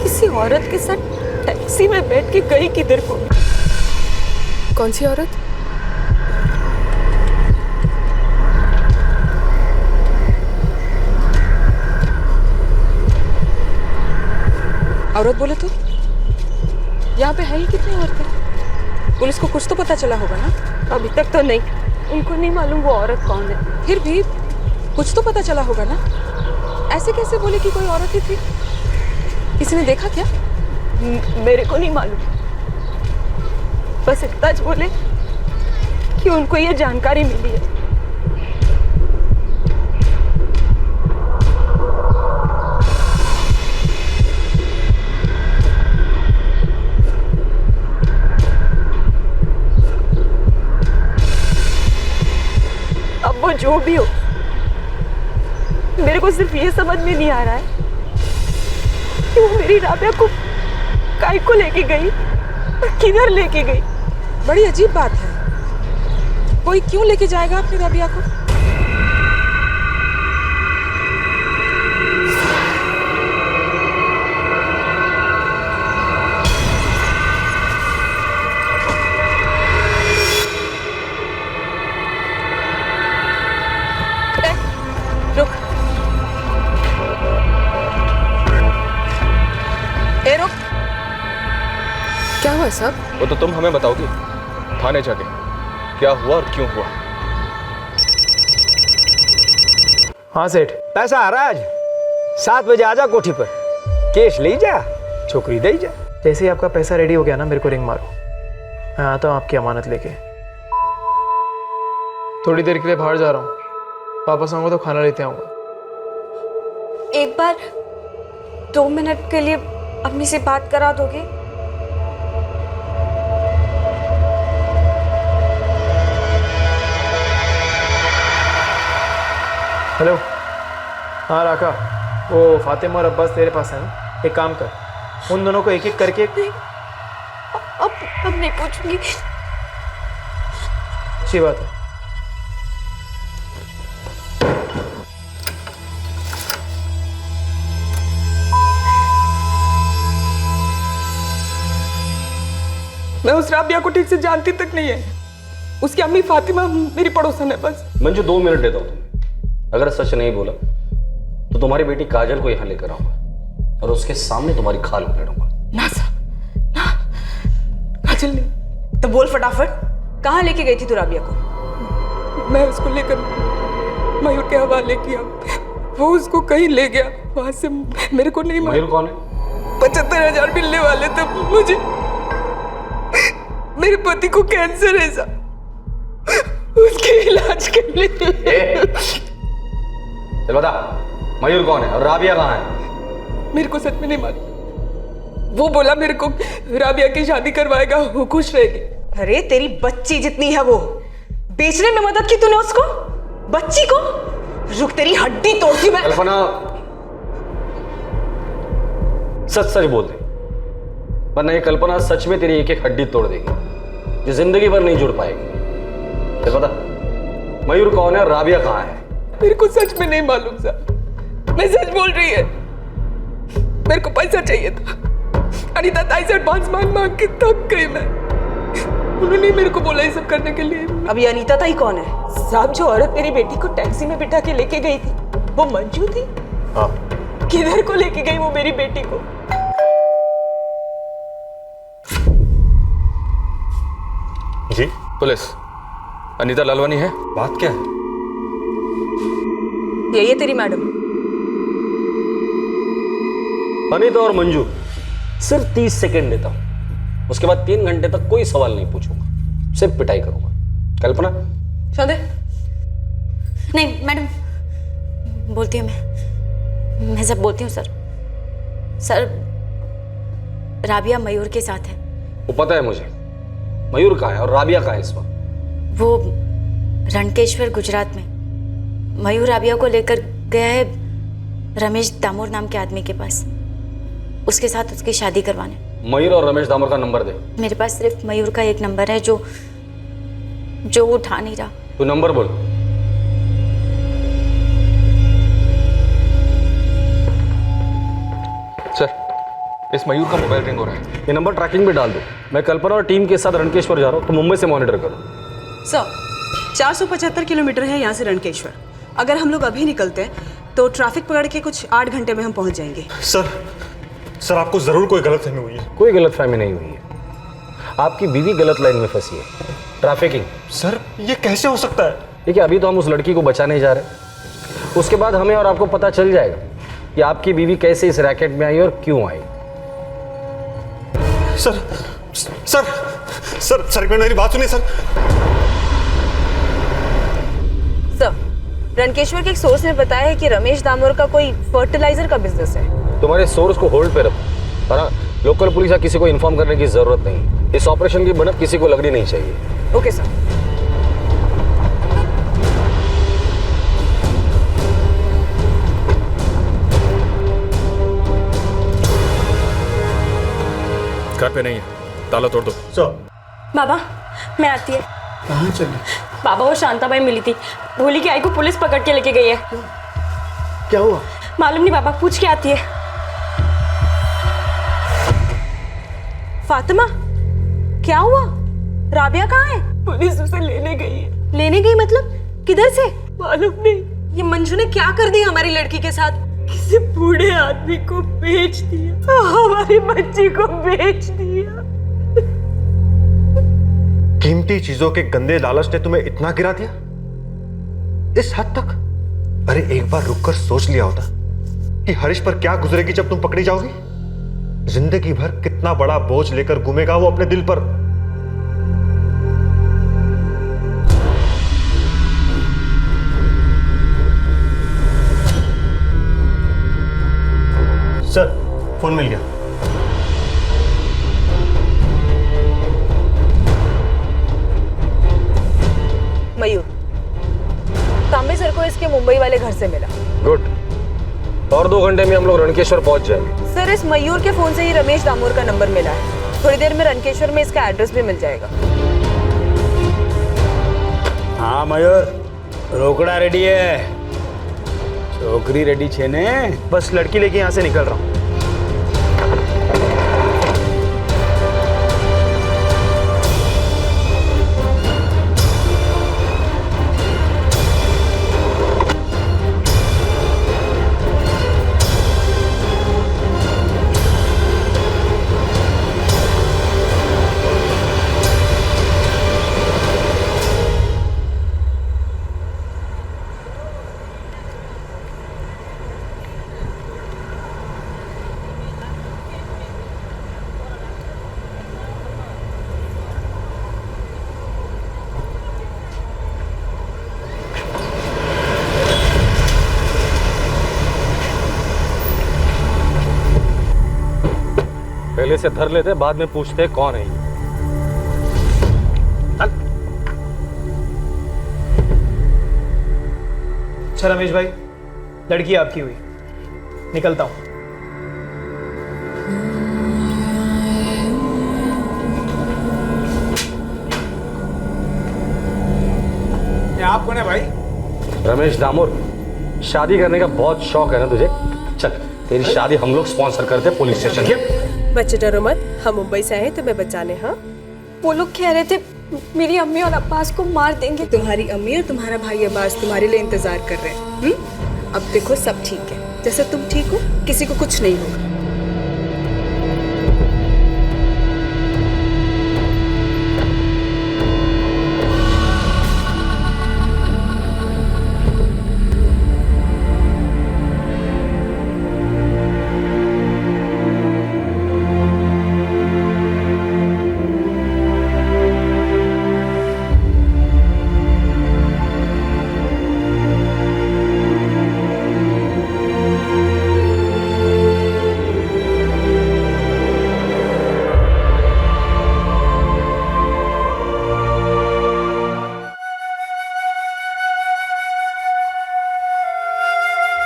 किसी औरत के साथ टैक्सी में बैठ के गई किधर को। कौन सी औरत? औरत बोले तो यहाँ पे है ही कितनी औरतें? पुलिस को कुछ तो पता चला होगा ना? अभी तक तो नहीं, उनको नहीं मालूम वो औरत कौन है। फिर भी कुछ तो पता चला होगा ना? ऐसे कैसे बोले कि कोई औरत ही थी? किसी ने देखा क्या? मेरे को नहीं मालूम, बस इतना बोले कि उनको ये जानकारी मिली है। अब वो जो भी हो, मेरे को सिर्फ ये समझ में नहीं आ रहा है कि वो मेरी राबिया को काय को लेके गई और किधर लेके गई। बड़ी अजीब बात है, कोई क्यों लेके जाएगा अपनी राबिया को? रुक, रुक। क्या हुआ सब? वो तो तुम हमें बताओगी थाने जाके क्या हुआ और क्यों हुआ। हाँ सेठ, पैसा आ रहा है आज 7 बजे आजा कोठी पर, केश ले जा, छोकरी दे जा। जैसे ही आपका पैसा रेडी हो गया ना, मेरे को रिंग मारो, मैं आता हूँ आपकी अमानत लेके। थोड़ी देर के लिए बाहर जा रहा हूँ, वापस आऊंगा तो खाना लेते आऊंगा। एक बार 2 मिनट के लिए अपनी से बात करा दोगे? हेलो। हाँ राका, वो फातिमा और अब्बास तेरे पास है ना? एक काम कर, उन दोनों को एक एक करके। अब नहीं पूछूंगी। अच्छी बात है। मैं उस राबिया को ठीक से जानती तक नहीं है। उसकी अम्मी फातिमा मेरी पड़ोसन है बस। मंजू 2 मिनट देता हूँ तुम्हें। अगर सच नहीं बोला तो तुम्हारी बेटी काजल को यहाँ लेकर आऊंगा और उसके सामने तुम्हारी खाल उधेड़ूंगा। ना साहब, ना, काजल नहीं। तो बोल फटाफट, कहाँ लेके गई थी तू राबिया को? मैं उसको लेकर मयूर के हवाले किया, वो उसको कहीं ले गया, वहां से मेरे को नहीं मयूर कौन है? 75,000 मिलने वाले थे मुझे। मेरे पति को कैंसर है साहब, उसके इलाज के लिए। चल बता, मयूर कौन है और राबिया कहाँ है? मेरे को सच में नहीं मालूम। वो बोला मेरे को राबिया की शादी करवाएगा, वो खुश रहेगी। अरे तेरी बच्ची जितनी है वो, बेचने में मदद की तूने उसको, बच्ची को? रुक, तेरी हड्डी तोड़ती मैं। कल्पना, सच सच बोल दे, वरना ये कल्पना सच में तेरी एक एक हड्डी तोड़ देगी जो जिंदगी भर नहीं जुड़ पाएगी। चल बता, मयूर कौन है और राबिया कहाँ है? मेरे को सच में नहीं मालूम साहब, मैं सच बोल रही है। मेरे को पैसा चाहिए था, अनीता ताई से एडवांस मांग के थक गई मैं। उन्होंने मेरे को बोला ये सब करने के लिए। अब ये अनीता ताई कौन है? साहब, जो औरत मेरी बेटी को टैक्सी में बिठा के लेके गई थी, वो मंजू थी। हाँ। किधर को लेके गई वो मेरी बेटी को? जी पुलिस, अनीता लालवानी है। बात क्या है? यही है तेरी मैडम। अनीता और मंजू, सिर्फ 30 सेकंड देता हूं, उसके बाद 3 घंटे तक कोई सवाल नहीं पूछूंगा, सिर्फ पिटाई करूंगा। कल्पना, चल दे। नहीं मैडम, बोलती हूँ मैं सब बोलती हूँ सर। सर, राबिया मयूर के साथ है। वो पता है मुझे। मयूर कहाँ है और राबिया कहाँ है इस वक्त? वो रणकेश्वर गुजरात में। मयूर राबिया को लेकर गया है रमेश दामोर नाम के आदमी के पास, उसके साथ उसकी शादी करवाने। मयूर और रमेश दामोर का नंबर दे। मेरे पास सिर्फ मयूर का एक नंबर है जो वो उठा नहीं रहा। तू नंबर बोल। सर, इस मयूर का मोबाइल रिंग हो रहा है। ये नंबर ट्रैकिंग पे डाल दो। मैं कल्पना और टीम के साथ रणकेश्वर जा रहा हूँ, तो मुंबई से मॉनिटर करो। सर, 475 किलोमीटर है यहाँ से रणकेश्वर। अगर हम लोग अभी निकलते हैं तो ट्रैफिक पकड़ के कुछ 8 घंटे में हम पहुँच जाएंगे। सर आपको जरूर कोई गलतफहमी हुई है। कोई गलतफहमी नहीं हुई है, आपकी बीवी गलत लाइन में फंसी है। ट्रैफिकिंग। सर, ये कैसे हो सकता है? देखिए, अभी तो हम उस लड़की को बचाने जा रहे हैं, उसके बाद हमें और आपको पता चल जाएगा कि आपकी बीवी कैसे इस रैकेट में आई और क्यों आई। सर एक मिनट, मेरी बात सुनिए सर। सर, रणकेश्वर के एक सोर्स ने बताया है कि रमेश दामोर का कोई फर्टिलाइजर का बिजनेस है। तुम्हारे सोर्स को होल्ड पे रखो, और लोकल पुलिस या किसी को इन्फॉर्म करने की जरूरत नहीं। इस ऑपरेशन की भनक किसी को लगनी नहीं चाहिए। Okay sir. घर पे नहीं है, ताला तोड़ दो। बाबा, मैं आती है। कहाँ चली? बाबा, वो शांताबाई मिली थी, भोली की आई को पुलिस पकड़ के लेके गई है। क्या हुआ? मालूम नहीं बाबा, पूछ के आती है। फातिमा, क्या हुआ? राबिया कहाँ है? पुलिस उसे लेने गई है। लेने गई मतलब? किधर से? मालूम नहीं। ये मंजू ने क्या कर दिया हमारी लड़की के साथ? किसी बूढ़े आदमी को बेच दिया, हमारी बच्ची को बेच दिया। कीमती चीजों के गंदे लालच ने तुम्हें इतना गिरा दिया, इस हद तक? अरे एक बार रुककर सोच लिया होता कि हरीश पर क्या गुजरेगी जब तुम पकड़ी जाओगी। जिंदगी भर कितना बड़ा बोझ लेकर घूमेगा वो अपने दिल पर। सर, फोन मिल गया। मयूर, तांबे सर को इसके मुंबई वाले घर से मिला। गुड। और 2 घंटे में हम लोग रणकेश्वर पहुंच जाएंगे। सर इस मयूर के फोन से ही रमेश दामोर का नंबर मिला है। थोड़ी देर में रणकेश्वर में इसका एड्रेस भी मिल जाएगा। हाँ मयूर, रोकड़ा रेडी है, छोकरी रेडी छे ने। बस लड़की लेके यहाँ से निकल रहा हूँ। पहले से धर लेते, बाद में पूछते कौन है ये। अच्छा रमेश भाई, लड़की आपकी हुई, निकलता हूँ। आप कौन है भाई? रमेश दामोर, शादी करने का बहुत शौक है ना तुझे? चल तेरी शादी हम लोग स्पॉन्सर करते हैं पुलिस स्टेशन। बच्चे डरो मत, हम मुंबई से आए तुम्हें बचाने। हाँ वो लोग कह रहे थे मेरी अम्मी और अब्बास को मार देंगे। तुम्हारी अम्मी और तुम्हारा भाई अब्बास तुम्हारे लिए इंतजार कर रहे हैं। अब देखो सब ठीक है, जैसे तुम ठीक हो, किसी को कुछ नहीं होगा।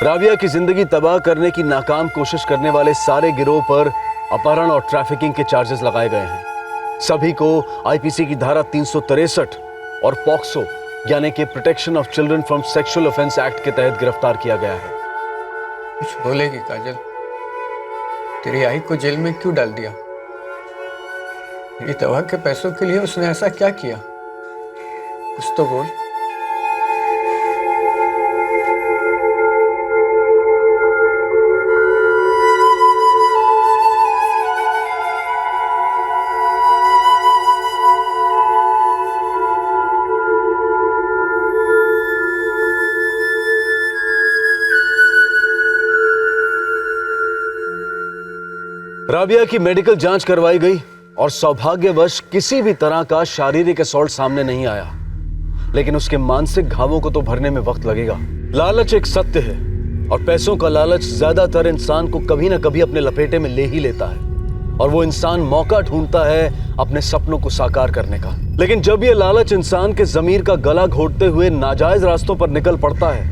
राबिया की जिंदगी तबाह करने की नाकाम कोशिश करने वाले सारे गिरोह पर अपहरण और ट्रैफिकिंग के चार्जेस लगाए गए हैं। सभी को आईपीसी की धारा 363 और पॉक्सो यानी कि protection of children from sexual offence act के तहत गिरफ्तार किया गया है। कुछ बोलेगी काजल? तेरी आई को जेल में क्यों डाल दिया? मेरी दवा के पैसों के लिए उसने ऐसा क्या किया? कुछ तो बोल। राबिया की मेडिकल जांच करवाई गई और सौभाग्यवश किसी भी तरह का शारीरिक असॉल्ट सामने नहीं आया, लेकिन उसके मानसिक घावों को तो भरने में वक्त लगेगा। लालच एक सत्य है और पैसों का लालच ज्यादातर इंसान को कभी ना कभी अपने लपेटे में ले ही लेता है और वो इंसान मौका ढूंढता है अपने सपनों को साकार करने का। लेकिन जब ये लालच इंसान के जमीर का गला घोटते हुए नाजायज रास्तों पर निकल पड़ता है,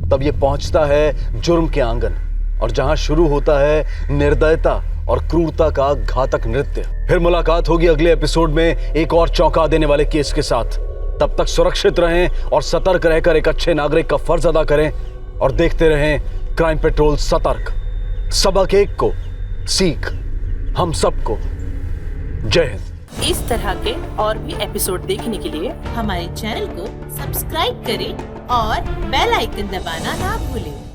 तब ये पहुंचता है जुर्म के आंगन और जहां शुरू होता है निर्दयता और क्रूरता का घातक नृत्य। फिर मुलाकात होगी अगले एपिसोड में एक और चौंका देने वाले केस के साथ। तब तक सुरक्षित रहें और सतर्क रहकर एक अच्छे नागरिक का फर्ज अदा करें और देखते रहें क्राइम पेट्रोल सतर्क। सबक एक को सीख हम सबको। जय हिंद। इस तरह के और भी एपिसोड देखने के लिए हमारे चैनल को सब्सक्राइब करें और बेल आइकन दबाना ना भूलें।